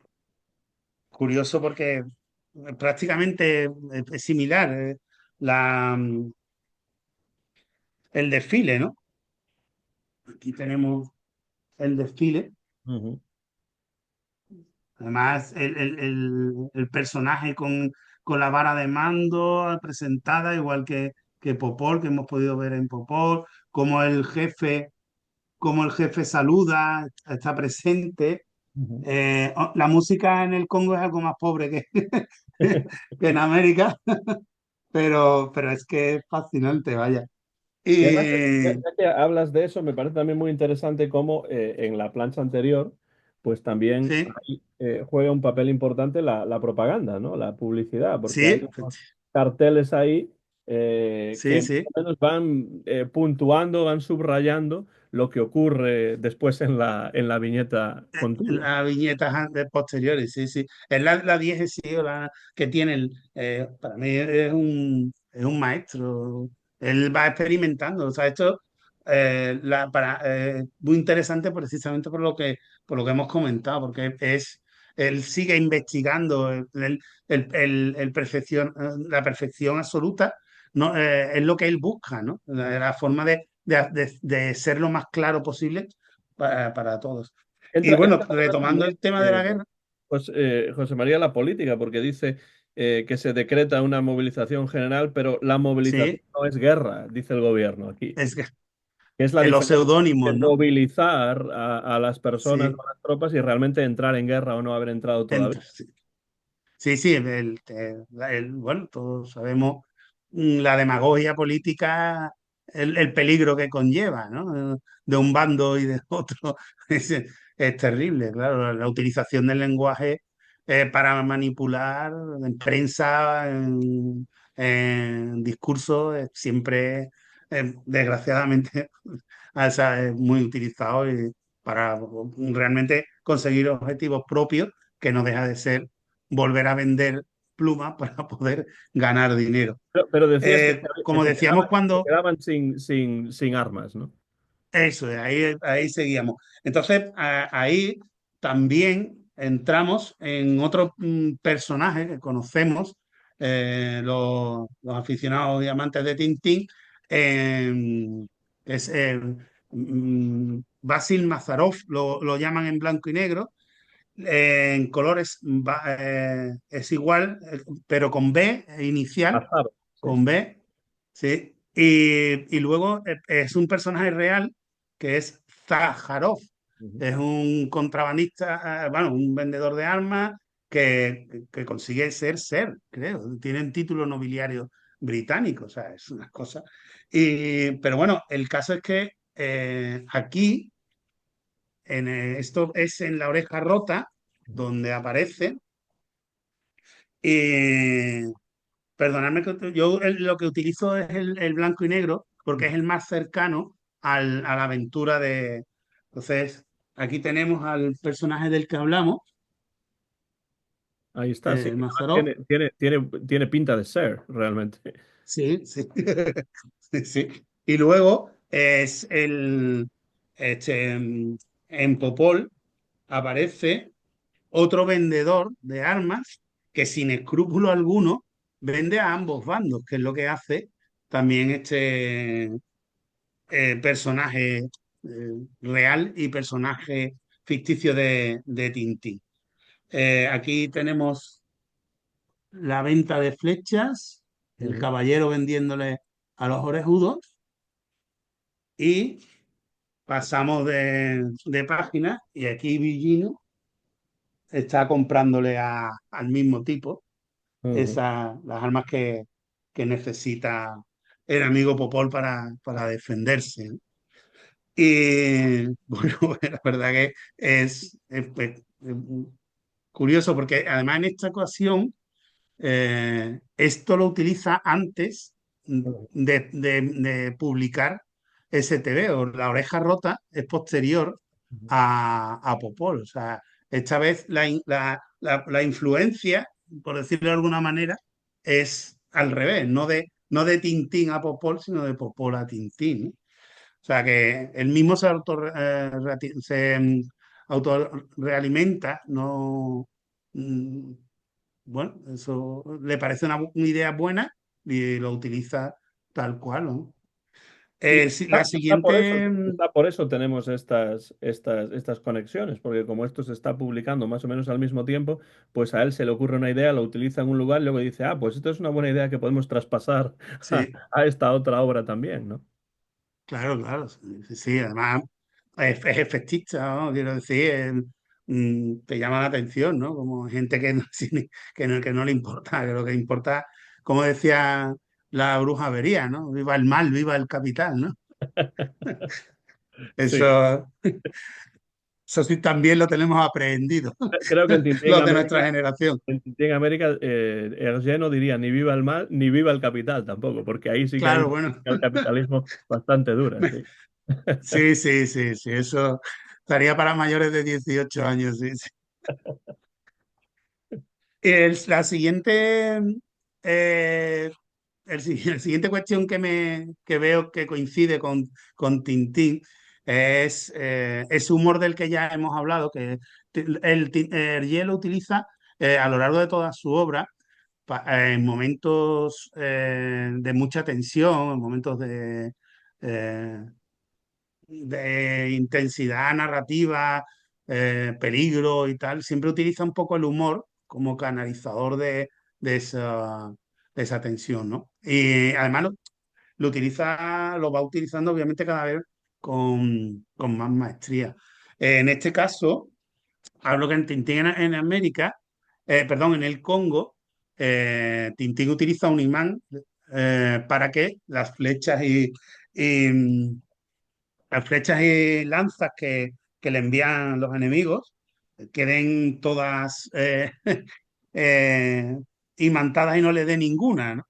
Curioso porque prácticamente es similar el desfile, ¿no? Aquí tenemos el desfile. Ujú. Además, el personaje con la vara de mando presentada, igual que Popol, que hemos podido ver en Popol, como el jefe saluda, está presente. Ujú. La música en el Congo es algo más pobre que, que en América, pero es que es fascinante, vaya. Y además, ya Y que hablas de eso, me parece también muy interesante cómo en la plancha anterior, pues también sí, ahí, juega un papel importante la propaganda, ¿no? La publicidad, porque sí, hay unos carteles ahí sí, que más sí. o menos van puntuando, van subrayando lo que ocurre después en la viñeta contigua. Las viñetas posteriores, sí, sí. Es la diégesis que tiene para mí es un maestro. Él va experimentando. O sea, esto muy interesante precisamente por lo que hemos comentado, porque él sigue investigando la perfección absoluta, ¿no? Es lo que él busca, ¿no? La forma de ser lo más claro posible para todos. Y bueno, Entra retomando también, el tema de la guerra, pues, José María, la política, porque dice que se decreta una movilización general, pero la movilización sí, no es guerra, dice el gobierno aquí. es que Que es la en los diferencia seudónimos, de ¿no? movilizar a las personas Sí, o a las tropas y realmente entrar en guerra o no haber entrado todavía. sí, sí, sí, bueno, todos sabemos la demagogia política, el peligro que conlleva, ¿no? De un bando y de otro. Es terrible, claro, la utilización del lenguaje para manipular en prensa, en discursos, siempre, desgraciadamente, es muy utilizado para realmente conseguir objetivos propios que no deja de ser volver a vender plumas para poder ganar dinero. Pero decías que Como decíamos se cuando, quedaban sin armas, ¿no? eso, ahí seguíamos. Entonces, ahí también entramos en otro personaje que conocemos, los aficionados y amantes de Tintín, es Basil Mazarov, lo llaman en blanco y negro. En colores es igual, pero con B inicial, Azar, sí. con B, ¿sí? Y luego es un personaje real que es Zaharov, Ujú. es un contrabandista, bueno, un vendedor de armas que consigue ser, creo. Tienen título nobiliario británico, o sea, es una cosa. Pero bueno, el caso es que aquí, esto es en La Oreja Rota, donde aparece. Y perdonadme que yo lo que utilizo es el blanco y negro porque es el más cercano a la aventura de... Entonces, aquí tenemos al personaje del que hablamos, Ahí está, sí. Además Mazarov. tiene pinta de ser, realmente. Sí, sí. Sí, sí. Y luego en Popol aparece otro vendedor de armas que sin escrúpulo alguno vende a ambos bandos, que es lo que hace también este personaje real y personaje ficticio de Tintín. Aquí tenemos la venta de flechas, el Ujú. caballero vendiéndole a los orejudos y pasamos de página y aquí Villino está comprándole al mismo tipo Ujú. las armas que necesita el amigo Popol para defenderse, ¿no? Y bueno, la verdad que es curioso porque además en esta ocasión esto lo utiliza antes Ujú. de publicar STV o La Oreja Rota es posterior Ujú. a Popol. O sea, esta vez la influencia, por decirlo de alguna manera, es al revés, no de Tintín a Popol, sino de Popol a Tintín, ¿no? O sea, que él mismo se autorrealimenta, no. mm, bueno, eso le parece una idea buena y lo utiliza tal cual, ¿no? Y La siguiente, quizá por eso tenemos estas conexiones, porque como esto se está publicando más o menos al mismo tiempo, pues a él se le ocurre una idea, lo utiliza en un lugar y luego dice, ah, pues esto es una buena idea que podemos traspasar sí, a esta otra obra también, ¿no? claro, claro, sí, sí, sí, además es efectista, ¿no? Quiero decir, te llama la atención, ¿no? Como gente que no, que no le importa, que lo que importa, como decía la bruja avería, ¿no? Viva el mal, viva el capital, ¿no? Sí, Eso, eso sí también lo tenemos aprendido, creo que en Tintín los de nuestra América, generación. Hergé no diría ni viva el mal, ni viva el capital tampoco, porque ahí sí que hay Claro, una bueno. crítica al capitalismo bastante dura, sí. Sí, sí, sí, sí, eso estaría para mayores de 18 años, sí, sí. La siguiente, eh, la siguiente cuestión que veo que coincide con Tintín es ese humor del que ya hemos hablado, que Hergé lo utiliza a lo largo de toda su obra en momentos de mucha tensión, en momentos eh, de intensidad narrativa, peligro y tal, siempre utiliza un poco el humor como canalizador de esa, de esa tensión, ¿no? Y además lo va utilizando obviamente cada vez con más maestría. En este caso, hablo que en Tintín en América, perdón, en el Congo, Tintín utiliza un imán para que las flechas y, las flechas y lanzas que le envían los enemigos queden todas eh, imantadas y no le dé ninguna, ¿no?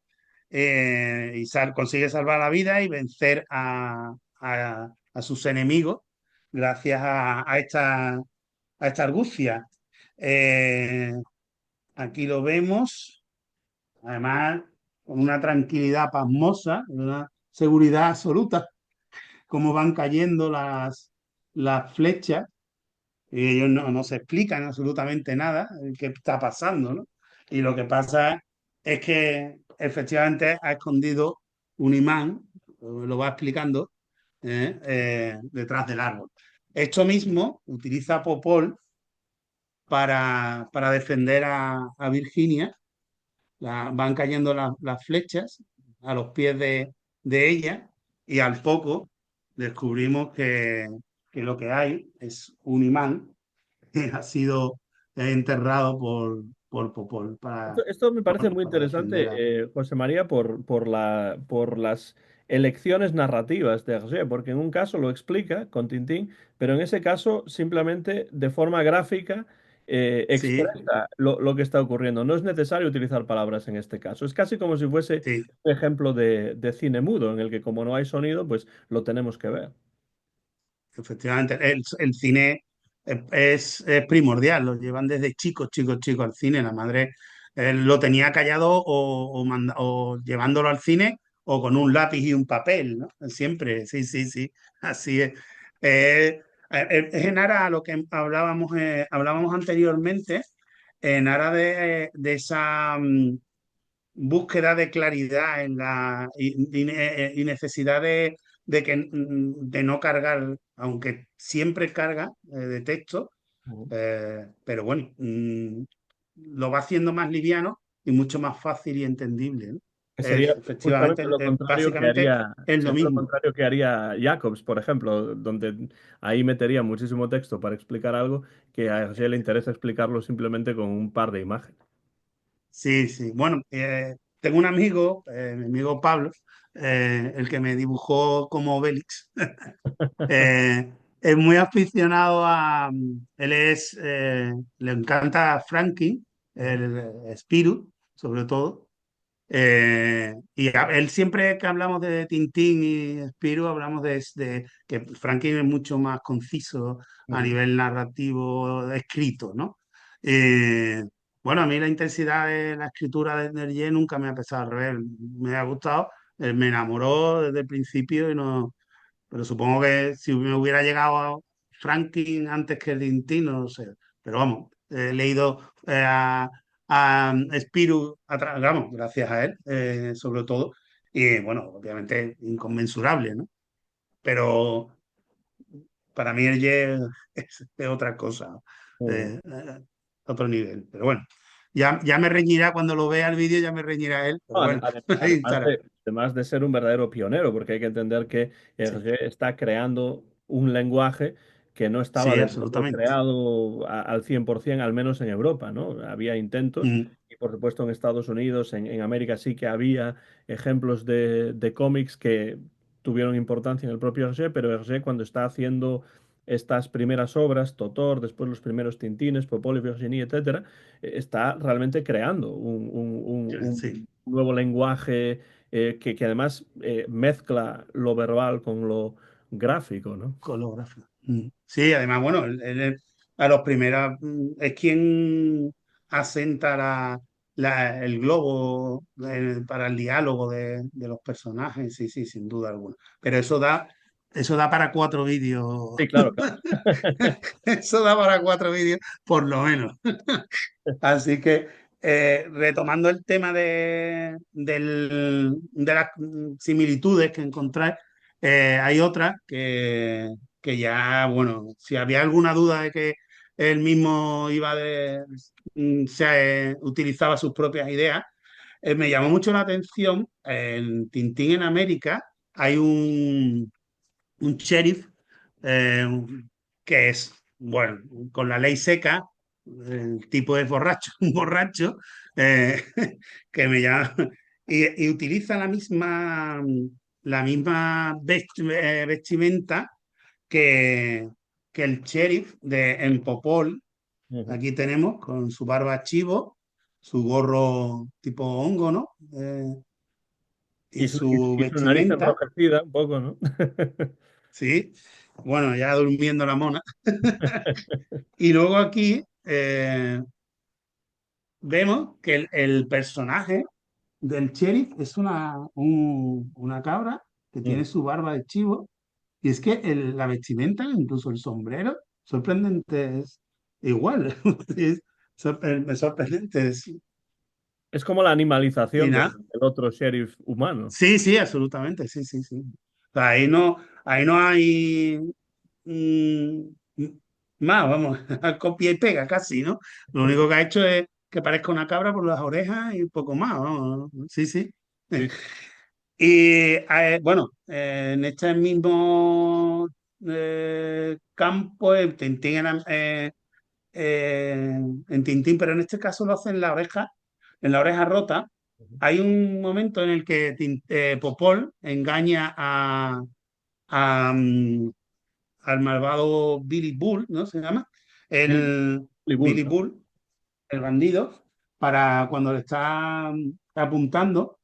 Consigue salvar la vida y vencer a sus enemigos gracias a esta argucia. Eh, Aquí lo vemos, además, con una tranquilidad pasmosa, una seguridad absoluta cómo van cayendo las flechas y ellos no se explican absolutamente nada qué está pasando, ¿no? Y lo que pasa es que efectivamente ha escondido un imán, lo va explicando, detrás del árbol. Esto mismo utiliza Popol para defender a Virginia. Van cayendo las flechas a los pies de ella y al poco descubrimos que lo que hay es un imán que ha sido enterrado por Popol Esto me parece muy para defender a... interesante, José María, por las elecciones narrativas de Hergé, porque en un caso lo explica con Tintín, pero en ese caso simplemente de forma gráfica Sí, expresa lo que está ocurriendo. No es necesario utilizar palabras en este caso. Es casi como si fuese sí, un ejemplo de cine mudo, en el que como no hay sonido, pues lo tenemos que ver. efectivamente. El cine es primordial, lo llevan desde chicos, chicos, chicos al cine. La madre lo tenía callado o llevándolo al cine o con un lápiz y un papel, ¿no? Siempre, sí, sí, sí, así es. Es en aras a lo que hablábamos anteriormente, en aras de esa búsqueda de claridad y necesidad de no cargar, aunque siempre carga de texto, Ujú. pero bueno, lo va haciendo más liviano y mucho más fácil y entendible, ¿no? Que sería Efectivamente, justamente lo contrario que básicamente haría, es lo sería lo mismo. contrario que haría Jacobs, por ejemplo, donde ahí metería muchísimo texto para explicar algo que a Hergé le interesa explicarlo simplemente con un par de imágenes. Sí, sí. Bueno, tengo un amigo, mi amigo Pablo, el que me dibujó como Obelix. Eh, es muy aficionado él le encanta Franklin, Ujú. el Spirou, sobre todo. Él siempre que hablamos de Tintín y Spirou, hablamos de que Franklin es mucho más conciso a Ujú. nivel narrativo escrito, ¿no? Eh, bueno, a mí la intensidad de la escritura de Nergé nunca me ha pesado al revés, me ha gustado, me enamoró desde el principio y no, pero supongo que si me hubiera llegado a Franklin antes que Tintín, no sé. Pero vamos, he leído a Spirou, vamos, gracias a él, sobre todo. Y bueno, obviamente inconmensurable, ¿no? Pero para mí el Ye es otra cosa, Ujú. otro nivel. Pero bueno, ya me reñirá cuando lo vea el vídeo, ya me reñirá él. Pero No, bueno, ahí estará. además de ser un verdadero pionero, porque hay que entender que Sí, Hergé está creando un lenguaje que no estaba sí, del todo absolutamente. creado al 100%, al menos en Europa, ¿no? Había intentos, Mm, y por supuesto en Estados Unidos, en América sí que había ejemplos de cómics que tuvieron importancia en el propio Hergé, pero Hergé cuando está haciendo estas primeras obras, Totor, después los primeros Tintines, Popol y Virginie, etcétera, está realmente creando sí. un nuevo lenguaje que además mezcla lo verbal con lo gráfico, ¿no? Coreógrafo. Sí, además, bueno, a los primeros es quien asenta el globo para el diálogo de los personajes, sí, sí, sin duda alguna. Pero eso da para cuatro vídeos. Sí, claro, claro. Eso da para cuatro vídeos, por lo menos. Así que, retomando el tema de las similitudes que encontráis, hay otra que ya, bueno, si había alguna duda de que él mismo utilizaba sus propias ideas, me llamó mucho la atención, en Tintín en América hay un sheriff eh, que es, bueno, con la ley seca, el tipo es borracho, un borracho, eh, que me llama, y utiliza la misma vestimenta que, que el sheriff en Popol. Ujú. Aquí tenemos con su barba chivo, su gorro tipo hongo, ¿no? Y su Y su nariz vestimenta, enrojecida un poco, ¿no? sí. Bueno, ya durmiendo la mona. Y luego aquí vemos que el personaje del sheriff es una cabra que tiene Ujú. su barba de chivo. Y es que la vestimenta, incluso el sombrero, sorprendente es igual. Es sorprendente. Es como la Y animalización nada, del otro sheriff humano. sí, sí, absolutamente, sí, sí, sí. O sea, ahí no hay mm, más, vamos, copia y pega casi, ¿no? Lo único que ha hecho es que parezca una cabra por las orejas y poco más, vamos, ¿no? Sí, sí. Sí. Y bueno, en este mismo campo, en Tintín, pero en este caso lo hace en la oreja rota. Ujú. Hay un momento en el que Popol engaña a, al malvado Billy Bull, ¿no? Se llama, Billy, el Billy Bull, Billy ¿no? Bull, el bandido, para cuando le está apuntando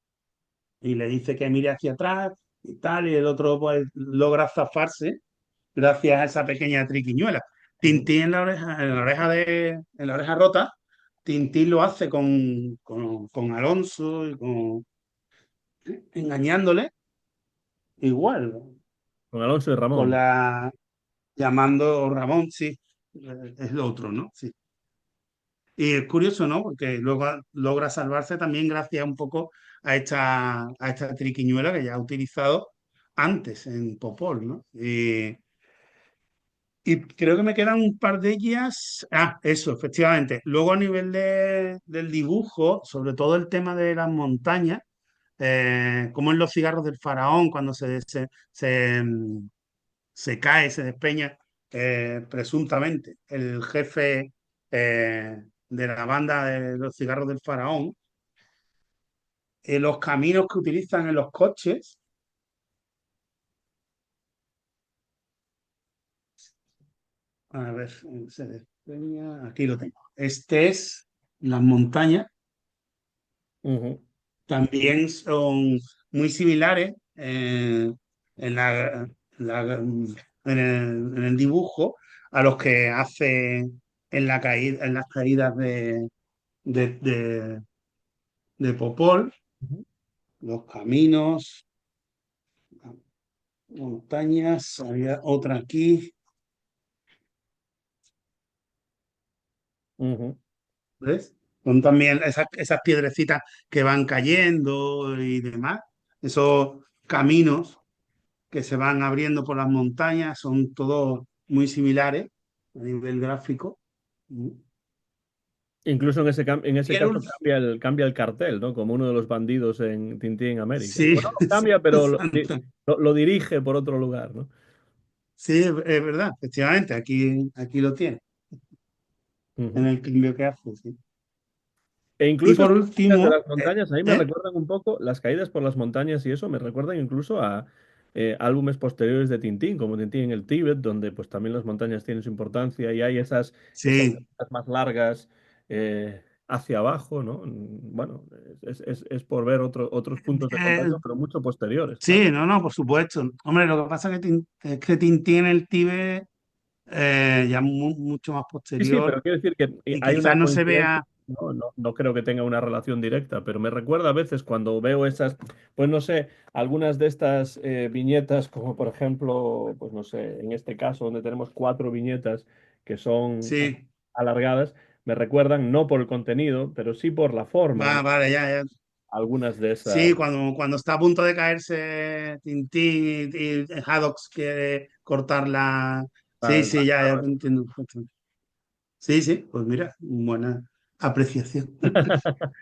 y le dice que mire hacia atrás y tal, y el otro pues logra zafarse gracias a esa pequeña triquiñuela. Ujú. Tintín en la oreja rota, Tintín lo hace con Alonso y engañándole igual, Con Alonso y con Ramón. la llamando Ramón, sí, es lo otro, ¿no? Sí. Y es curioso, ¿no? Porque luego logra salvarse también gracias un poco a esta triquiñuela que ya ha utilizado antes en Popol, ¿no? Y creo que me quedan un par de ellas. Ah, eso, efectivamente. Luego a nivel del dibujo, sobre todo el tema de las montañas, como en los cigarros del faraón, cuando se cae, se despeña, presuntamente, el jefe de la banda de los cigarros del faraón, los caminos que utilizan en los coches, a ver, se despeña, aquí lo tengo. Este es las montañas, Ujú, también son muy similares en en el dibujo a los que hace en las caídas de, de- de Popol, ujú, los caminos, montañas, había otra aquí, ujú. ¿ves? Son también esas piedrecitas que van cayendo y demás, esos caminos que se van abriendo por las montañas, son todos muy similares a nivel gráfico. Incluso en ese Y el caso último, cambia el cartel, ¿no? Como uno de los bandidos en Tintín en América. sí, Bueno, no lo sí, cambia, pero exacto. lo dirige por otro lugar, ¿no? Sí, es verdad, efectivamente, aquí lo tiene, en Ujú. el cambio que hace, sí. E Y incluso por estas caídas de último, las montañas, a mí me ¿eh? recuerdan un poco, las caídas por las montañas y eso, me recuerdan incluso a álbumes posteriores de Tintín, como Tintín en el Tíbet, donde pues también las montañas tienen su importancia y hay esas Sí, caídas más largas hacia abajo, ¿no? Bueno, es por ver otros puntos de eh, contacto, pero mucho posteriores, claro. sí, no, no, por supuesto. Hombre, lo que pasa es que Tintín en el Tíbet ya mucho más Sí, sí, posterior pero quiero decir que y hay quizás una no se coincidencia, vea, no, no creo que tenga una relación directa, pero me recuerda a veces cuando veo esas, pues no sé, algunas de estas viñetas, como por ejemplo, pues no sé, en este caso donde tenemos cuatro viñetas que son sí, alargadas, me recuerdan no por el contenido, pero sí por la forma, ¿no? vale, ya, ya. Algunas de Sí, esas. cuando está a punto de caerse Tintín y Haddock quiere cortarla. Sí, sí, ya te entiendo. Sí, sí, pues mira, buena apreciación.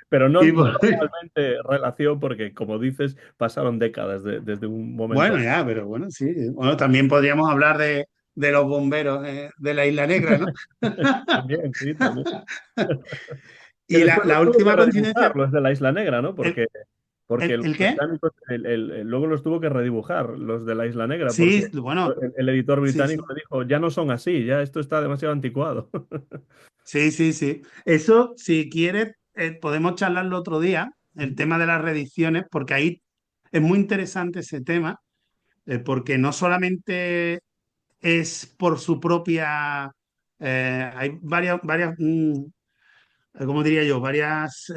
Pero no, Y no por- realmente relación porque, como dices, pasaron décadas desde un momento. bueno, ya, pero bueno, sí. Bueno, también podríamos hablar de los bomberos de la Isla Negra, ¿no? También, sí, también. Que Y después los la tuvo que última coincidencia, redibujar, los de la Isla Negra, ¿no? ¿el, Porque los el qué? británicos luego los tuvo que redibujar, los de la Isla Negra, porque Sí, bueno, el editor sí, británico sí. le dijo, ya no son así, ya esto está demasiado anticuado. Sí, sí, sí. Eso, si quieres, podemos charlarlo otro día, el Ujú. tema de las reediciones, porque ahí es muy interesante ese tema, porque no solamente es por su propia, hay ¿cómo diría yo? Varias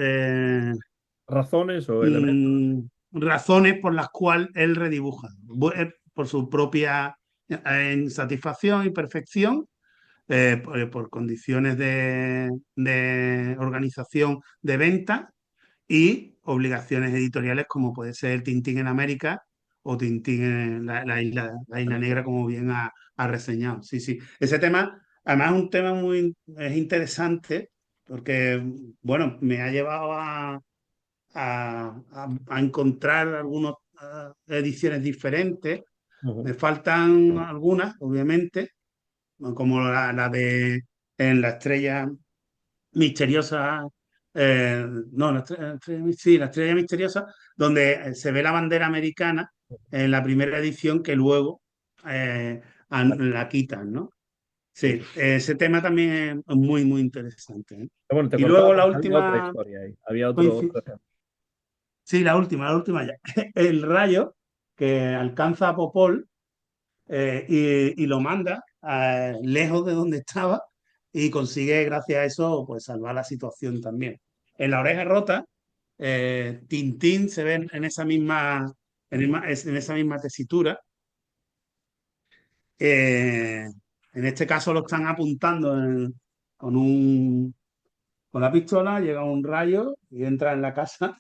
Razones o elementos. mm, razones por las cuales él redibuja. Por su propia insatisfacción y perfección, por condiciones de organización de venta y obligaciones editoriales como puede ser Tintín en América o Tintín en la Isla Negra, como bien ha reseñado. Sí, sí. Ese tema, además, es un tema muy es interesante porque, bueno, me ha llevado a encontrar algunas ediciones diferentes. Ujú. Me faltan algunas, obviamente, ¿no? Como la de En la estrella misteriosa, no, sí, la estrella misteriosa, donde se ve la bandera americana en la primera edición que luego la quitan, ¿no? Sí. Sí, ese tema también es muy, muy interesante, ¿eh? Pero bueno, te Y cortaba luego la porque había otra última, historia ahí. Había otro coinci- ejemplo. sí, la última ya. El rayo que alcanza a Popol y lo manda lejos de donde estaba y consigue, gracias a eso, pues salvar la situación también. En La Oreja Rota, Tintín se ve en esa misma tesitura. Eh, en este caso lo están apuntando con con la pistola, llega un rayo y entra en la casa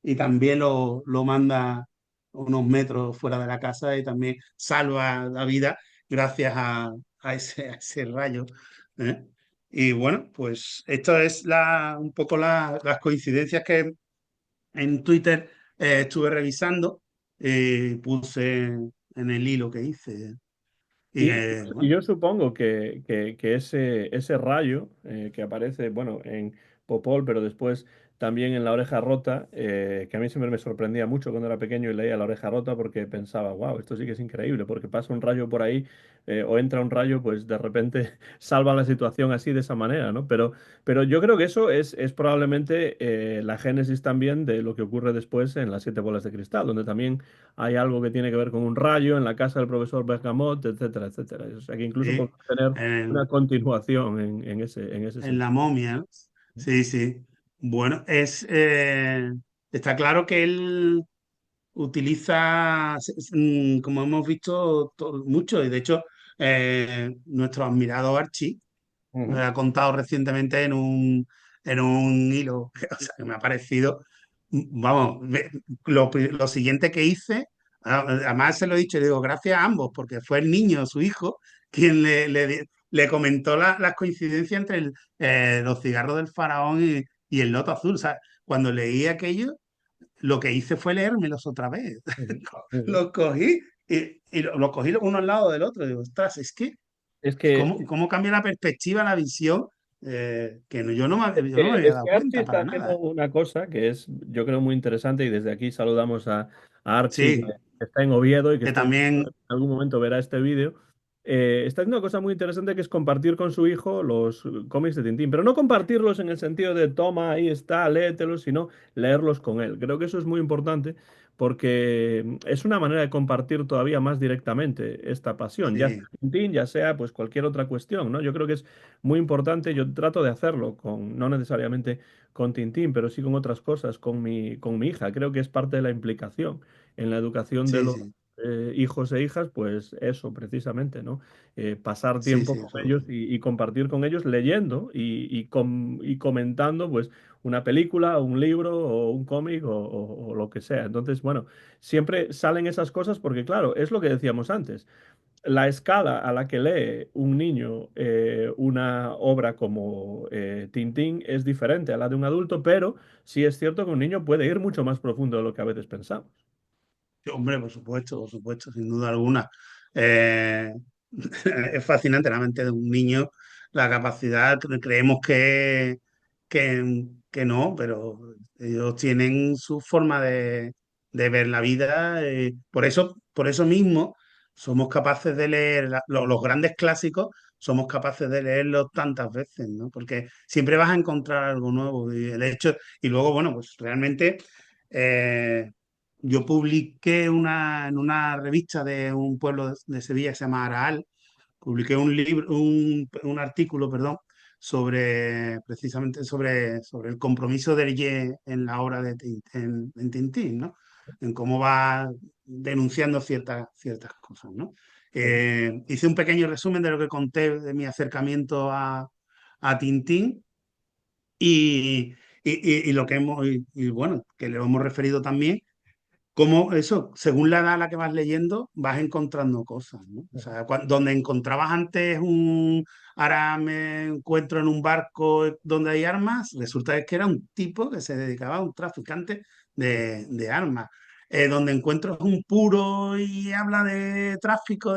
y también lo manda unos metros fuera de la casa y también salva la vida gracias a ese rayo. ¿Eh? Y bueno, pues esto es un poco las coincidencias que en Twitter estuve revisando y puse en el hilo que hice. Y Y bueno, yo supongo que ese rayo que aparece, bueno, en Popol, pero después también en La Oreja Rota, que a mí siempre me sorprendía mucho cuando era pequeño y leía La Oreja Rota porque pensaba, wow, esto sí que es increíble, porque pasa un rayo por ahí o entra un rayo, pues de repente salva la situación así de esa manera, ¿no? Pero yo creo que eso es probablemente la génesis también de lo que ocurre después en Las Siete Bolas de Cristal, donde también hay algo que tiene que ver con un rayo en la casa del profesor Bergamot, etcétera, etcétera. O sea que incluso sí, podemos tener una en, continuación en ese en la sentido. momia, ¿no? Sí, sí. Bueno, está claro que él utiliza, como hemos visto, mucho, y de hecho, nuestro admirado Archie me Ujú. ha contado recientemente en un hilo, o sea, que me ha parecido, vamos, lo siguiente que hice, además se lo he dicho, digo, gracias a ambos, porque fue el niño, su hijo, quien le comentó las coincidencias entre los cigarros del faraón y el loto azul. O sea, cuando leí aquello, lo que hice fue leérmelos otra vez. Ujú. Ujú. Los cogí y los cogí uno al lado del otro. Digo, ostras, es que Es que cómo cambia la perspectiva, la visión, que yo no me había Es dado que Archie cuenta está para nada, haciendo ¿eh? una cosa que es, yo creo, muy interesante y desde aquí saludamos a Archie, que Sí, está en Oviedo y que que estoy seguro que también, en algún momento verá este vídeo. Está haciendo una cosa muy interesante que es compartir con su hijo los cómics de Tintín, pero no compartirlos en el sentido de toma, ahí está, léetelos, sino leerlos con él. Creo que eso es muy importante porque es una manera de compartir todavía más directamente esta pasión, ya sea sí, Tintín, ya sea pues cualquier otra cuestión, ¿no? Yo creo que es muy importante. Yo trato de hacerlo con, no necesariamente con Tintín, pero sí con otras cosas, con mi hija. Creo que es parte de la implicación en la educación de sí, los sí, hijos e hijas, pues eso precisamente, ¿no? Pasar sí, tiempo sí, con ellos y compartir con ellos leyendo y comentando, pues, una película, un libro o un cómic o lo que sea. Entonces, bueno, siempre salen esas cosas porque, claro, es lo que decíamos antes la escala a la que lee un niño una obra como Tintín es diferente a la de un adulto, pero sí es cierto que un niño puede ir mucho más profundo de lo que a veces pensamos. sí, hombre, por supuesto, sin duda alguna. Eh, es fascinante la mente de un niño, la capacidad, creemos que no, pero ellos tienen su forma de ver la vida. Por eso mismo somos capaces de leer los grandes clásicos, somos capaces de leerlos tantas veces, ¿no? Porque siempre vas a encontrar algo nuevo. Y el hecho, y luego, bueno, pues realmente eh, yo publiqué en una revista de un pueblo de Sevilla que se llama Araal, publiqué un libro, un artículo, perdón, precisamente sobre el compromiso de Hergé en la obra en Tintín, ¿no? En cómo va denunciando ciertas cosas, ¿no? Hice un pequeño resumen de lo que conté de mi acercamiento a Tintín y, y lo que y bueno, que le hemos referido también, como eso, según la edad a la que vas leyendo, vas encontrando cosas, ¿no? O sea, donde encontrabas antes ahora me encuentro en un barco donde hay armas, resulta que era un tipo que se dedicaba a un traficante de armas. Donde encuentro un puro y habla de tráfico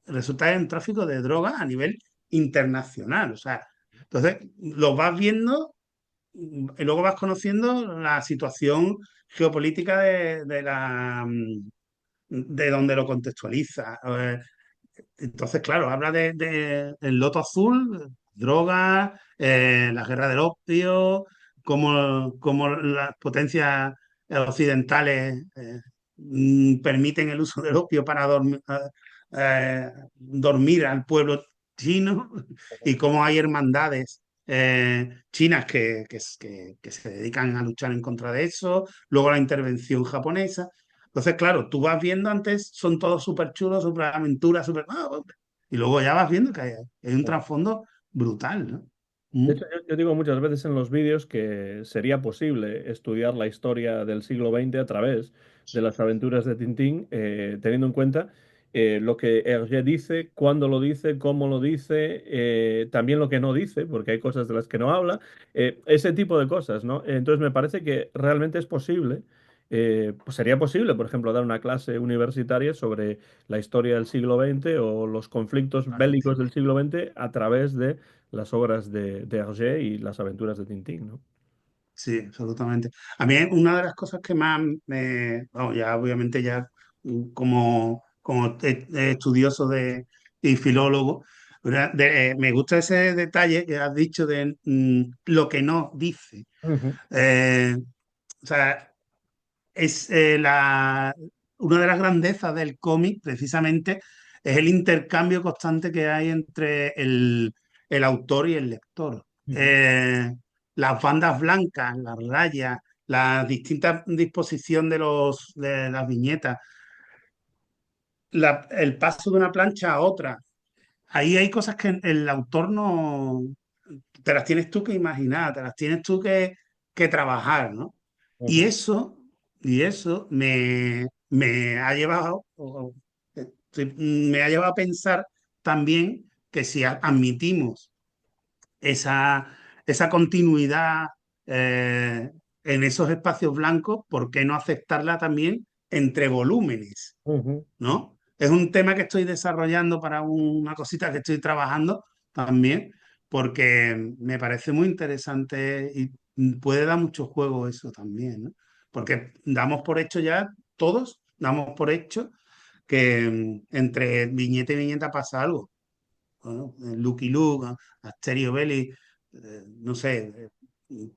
resulta que es un tráfico de drogas a nivel internacional. O sea, entonces lo vas viendo y luego vas conociendo la situación geopolítica de donde lo contextualiza. Entonces, claro, habla de el Loto Azul, drogas, la guerra del opio, cómo las potencias occidentales permiten el uso del opio para dormir al pueblo chino y cómo hay hermandades chinas que se dedican a luchar en contra de eso, luego la intervención japonesa. Entonces, claro, tú vas viendo antes, son todos súper chulos, súper aventuras, súper... y luego ya vas viendo que hay un trasfondo brutal, ¿no? De Mm. hecho, yo digo muchas veces en los vídeos que sería posible estudiar la historia del siglo XX a través de las aventuras de Tintín, teniendo en cuenta lo que Hergé dice, cuándo lo dice, cómo lo dice, también lo que no dice, porque hay cosas de las que no habla, ese tipo de cosas, ¿no? Entonces me parece que realmente es posible, pues sería posible, por ejemplo, dar una clase universitaria sobre la historia del siglo XX o los conflictos Claro que sí. bélicos del siglo XX a través de las obras de Hergé y las aventuras de Tintín, ¿no? Sí, absolutamente. A mí una de las cosas que más vamos, ya obviamente ya como estudioso y filólogo, ¿verdad? Me gusta ese detalle que has dicho de lo que no dice. Ujú, Eh, o sea, es una de las grandezas del cómic, precisamente, es el intercambio constante que hay entre el autor y el lector. ujú, Las bandas blancas, las rayas, la distinta disposición de las viñetas, el paso de una plancha a otra. Ahí hay cosas que el autor no te las tienes tú que imaginar, te las tienes tú que trabajar, ¿no? Y ujú, eso, y eso me ha llevado, me ha llevado a pensar también que si admitimos esa continuidad eh, en esos espacios blancos, ¿por qué no aceptarla también entre volúmenes? ujú. ¿No? Es un tema que estoy desarrollando para una cosita que estoy trabajando también, porque me parece muy interesante y puede dar mucho juego eso también, ¿no? Porque damos por hecho ya, todos damos por hecho que entre viñeta y viñeta pasa algo. Bueno, Lucky Luke, Asterio Belli, no sé,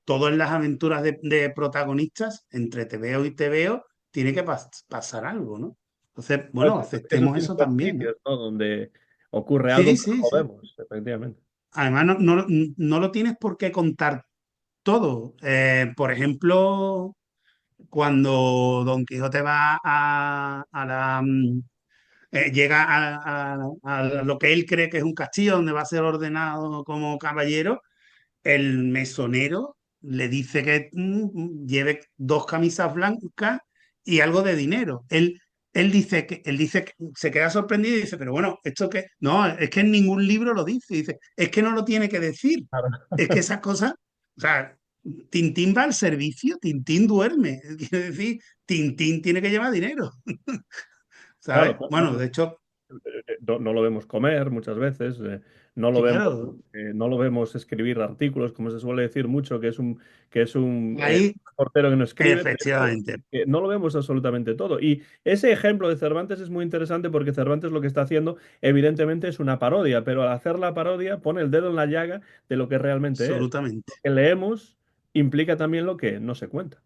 todo en las aventuras de protagonistas, entre te veo y te veo, tiene que pasar algo, ¿no? Entonces, bueno, Esos aceptemos eso típicos también, ¿no? sitios, ¿no? Donde ocurre algo Sí, pero sí, no lo sí. vemos, efectivamente. Además, no lo tienes por qué contar todo. Por ejemplo, cuando Don Quijote va llega a lo que él cree que es un castillo donde va a ser ordenado como caballero, el mesonero le dice que lleve dos camisas blancas y algo de dinero. Él dice que se queda sorprendido y dice, pero bueno, esto que no, es que en ningún libro lo dice. Dice, es que no lo tiene que decir. Claro, Es que esas cosas, o sea, Tintín va al servicio, Tintín duerme. Quiere decir, Tintín tiene que llevar dinero, claro, ¿sabes? Bueno, de hecho, no lo vemos comer muchas veces, no lo vemos, claro, no lo vemos escribir artículos, como se suele decir mucho, que es un ahí portero que no escribe, pero efectivamente, no lo vemos absolutamente todo. Y ese ejemplo de Cervantes es muy interesante porque Cervantes lo que está haciendo, evidentemente, es una parodia, pero al hacer la parodia pone el dedo en la llaga de lo que realmente es. Lo absolutamente. que leemos implica también lo que no se cuenta.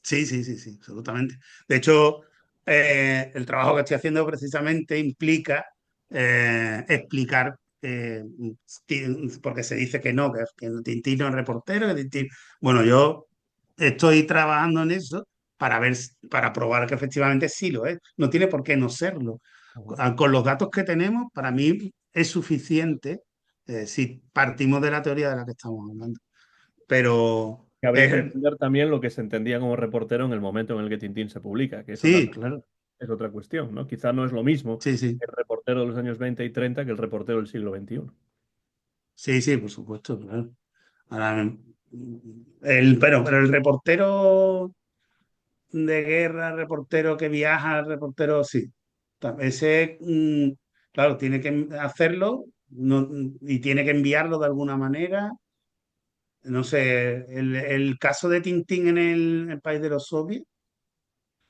Sí, sí, sí, sí, absolutamente. De hecho, el trabajo que estoy haciendo precisamente implica explicar, porque se dice que no, que Tintín no es reportero, que Tintín... Bueno, yo estoy trabajando en eso para ver, para probar que efectivamente sí lo es. No tiene por qué no serlo. Ujú. Con los datos que tenemos, para mí es suficiente si partimos de la teoría de la que estamos hablando. pero Que habría que entender también lo que se entendía como reportero en el momento en el que Tintín se publica, que eso sí, también claro, es otra cuestión, ¿no? Quizá no es lo mismo sí, sí, el reportero de los años 20 y 30 que el reportero del siglo XXI. sí, sí, por supuesto, claro. Ahora, pero el reportero de guerra, reportero que viaja, reportero, sí. Ese, claro, tiene que hacerlo y tiene que enviarlo de alguna manera. No sé, el caso de Tintín en el País de los Soviets,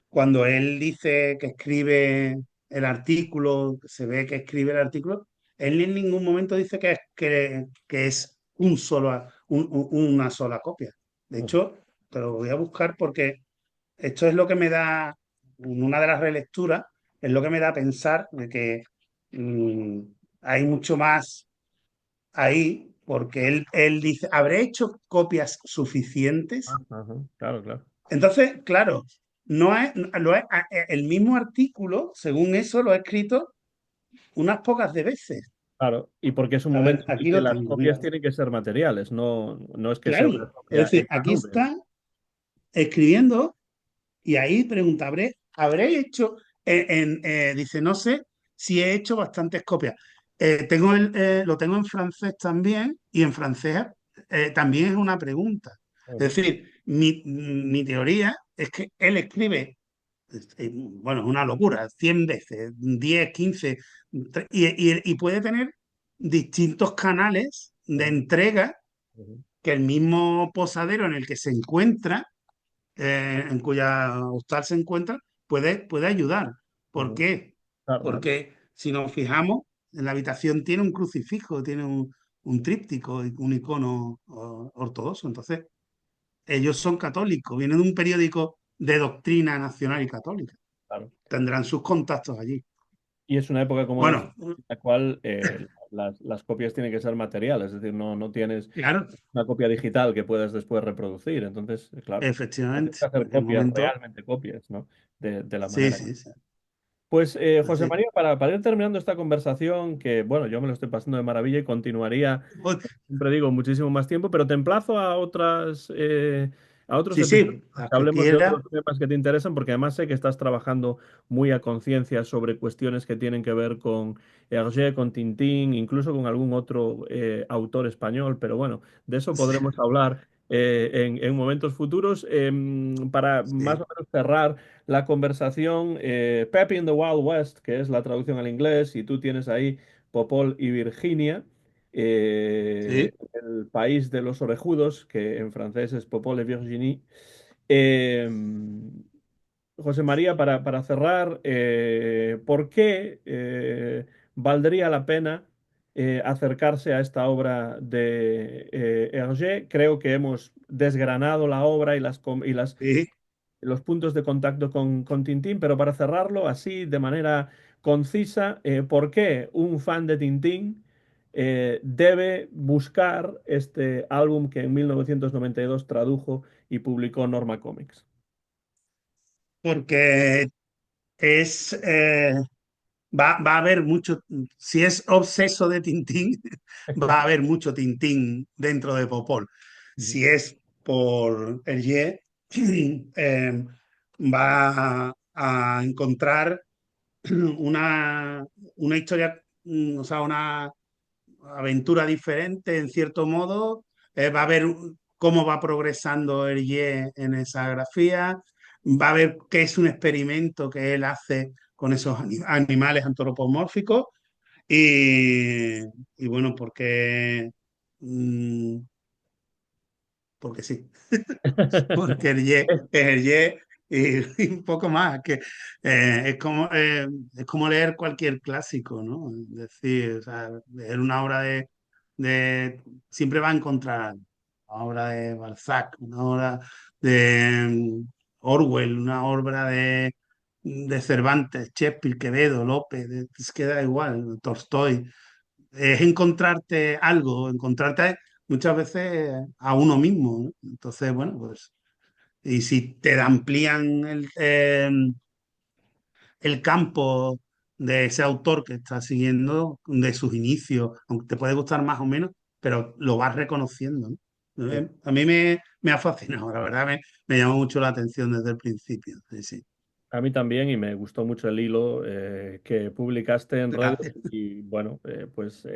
cuando él dice que escribe el artículo, se ve que escribe el artículo, él en ningún momento dice que es una sola copia. De Ujú. hecho, te lo voy a buscar porque esto es lo que me da, en una de las relecturas, es lo que me da a pensar de que mm, hay mucho más ahí, porque él dice, ¿habré hecho copias suficientes? Ajá, claro, claro. Entonces, claro, no es, el mismo artículo, según eso, lo he escrito unas pocas de veces. Claro, y porque es un A ver, momento en el aquí que lo las tengo, mira. copias tienen que ser materiales, no es que sea una Claro, es copia decir, en la aquí nube. está escribiendo y ahí pregunta, ¿habré hecho? Dice, no sé si he hecho bastantes copias. Lo tengo en francés también y en francés también es una pregunta. Es Ujú. decir, mi teoría es que él escribe, bueno, es una locura, 100 veces, 10 15 y puede tener distintos canales de Ujú, entrega ujú. que el mismo posadero en el que se encuentra en cuya hostal se encuentra, puede ayudar. ¿Por Ujú. qué? Claro, claro. Porque si nos fijamos, en la habitación tiene un crucifijo, tiene un tríptico, un icono ortodoxo. Entonces, ellos son católicos, vienen de un periódico de doctrina nacional y católica. Claro. Tendrán sus contactos allí. Y es una época, como decía, Bueno, en la cual las copias tienen que ser materiales, es decir, no tienes claro, una copia digital que puedes después reproducir. Entonces, claro, efectivamente, tienes que hacer en aquel copias, momento, realmente copias, ¿no? De la sí, manera. sí, sí. Pues, José Así. María, para ir terminando esta conversación, que bueno, yo me lo estoy pasando de maravilla y continuaría, siempre digo, muchísimo más tiempo, pero te emplazo a otros Sí, episodios, sí, las que que hablemos de quiera. otros temas que te interesan, porque además sé que estás trabajando muy a conciencia sobre cuestiones que tienen que ver con Hergé, con Tintín, incluso con algún otro autor español, pero bueno, de eso podremos hablar en momentos futuros. Para más Sí, o menos cerrar la conversación, Pepe in the Wild West, que es la traducción al inglés, y tú tienes ahí Popol y Virginia, sí, el país de los orejudos, que en francés es Popol et Virginie. Eh, José María, para cerrar, ¿por qué valdría la pena acercarse a esta obra de Hergé? Creo que hemos desgranado la obra y sí. los puntos de contacto con Tintín, pero para cerrarlo así de manera concisa, ¿por qué un fan de Tintín debe buscar este álbum que en 1992 tradujo y publicó Norma Comics? Porque es, va a haber mucho, si es obseso de Tintín, va a haber mucho Tintín dentro de Popol. Ujú. Si es por Hergé, va a encontrar una, una historia, o sea, una aventura diferente en cierto modo. Va a ver cómo va progresando Hergé en esa grafía, va a ver qué es un experimento que él hace con esos animales antropomórficos y, y bueno, mm, porque sí, porque es Hergé y un poco más, que es como leer cualquier clásico, ¿no? Es decir, o sea, leer una obra siempre va a encontrar una obra de Balzac, una obra de Orwell, una obra de Cervantes, Shakespeare, Quevedo, López, es que da igual, Tolstoy. Es encontrarte algo, encontrarte muchas veces a uno mismo, ¿no? Entonces, bueno, pues y si te amplían el campo de ese autor que estás siguiendo, de sus inicios, aunque te puede gustar más o menos, pero lo vas reconociendo, ¿no? Sí. A mí me ha fascinado, la verdad, me llamó mucho la atención desde el principio. Sí, sí. A mí también y me gustó mucho el hilo que publicaste en redes Gracias. y bueno, pues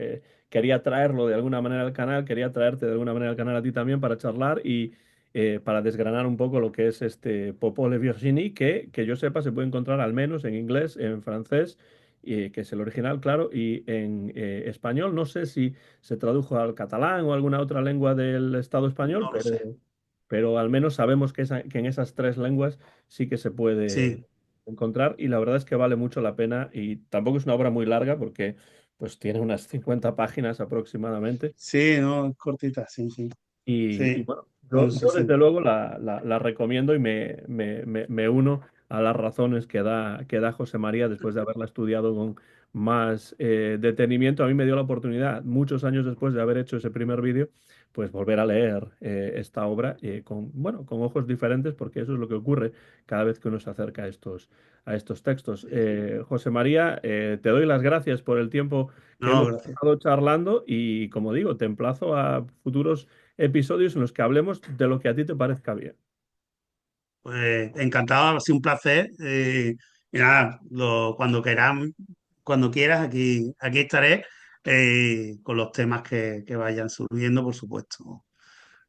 quería traerlo de alguna manera al canal, quería traerte de alguna manera al canal a ti también para charlar y para desgranar un poco lo que es este Popol de Virginie, que yo sepa se puede encontrar al menos en inglés, en francés, que es el original, claro, y en español. No sé si se tradujo al catalán o alguna otra lengua del Estado español, No lo sé. pero al menos sabemos que en esas tres lenguas sí que se puede Sí, encontrar y la verdad es que vale mucho la pena y tampoco es una obra muy larga porque pues tiene unas 50 páginas aproximadamente sí, no, es cortita, sí, sí. y Sí, bueno, yo, son yo desde 60. luego la recomiendo y me uno a las razones que da José María después de haberla estudiado con más detenimiento. A mí me dio la oportunidad, muchos años después de haber hecho ese primer vídeo, pues volver a leer esta obra con, bueno, con ojos diferentes, porque eso es lo que ocurre cada vez que uno se acerca a estos textos. Sí, sí. José María, te doy las gracias por el tiempo que No, hemos gracias. estado charlando y, como digo, te emplazo a futuros episodios en los que hablemos de lo que a ti te parezca bien. Pues encantado, ha sido un placer. Y nada, cuando quieras, aquí estaré con los temas que vayan surgiendo, por supuesto.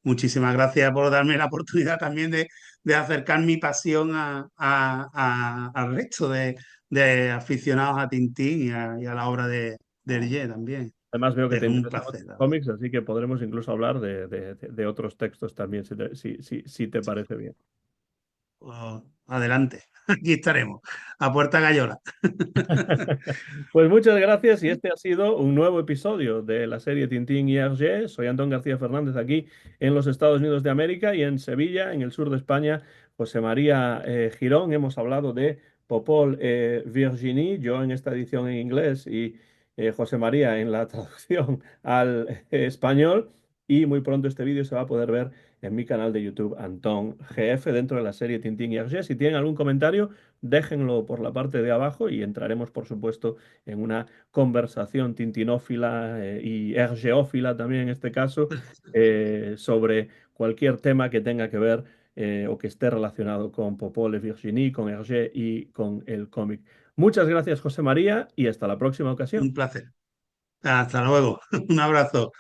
Muchísimas gracias por darme la oportunidad también de acercar mi pasión al resto de aficionados a Tintín y a la obra de Hergé también. Además, veo que Es te un interesan placer, los la verdad. cómics, así que podremos incluso hablar de otros textos también, si te Sí. parece bien. Pues, adelante, aquí estaremos, a puerta gallola. Pues muchas gracias y este ha sido un nuevo episodio de la serie Tintín y Hergé. Soy Antón García Fernández aquí en los Estados Unidos de América y en Sevilla, en el sur de España, José María Girón. Hemos hablado de Popol Virginie, yo en esta edición en inglés y José María en la traducción al español. Y muy pronto este vídeo se va a poder ver en mi canal de YouTube Antón GF dentro de la serie Tintín y Hergé. Si tienen algún comentario, déjenlo por la parte de abajo y entraremos, por supuesto, en una conversación tintinófila y hergeófila también en este caso sobre cualquier tema que tenga que ver o que esté relacionado con Popol et Virginie, con Hergé y con el cómic. Muchas gracias, José María, y hasta la próxima ocasión. Un placer. Hasta luego. Un abrazo.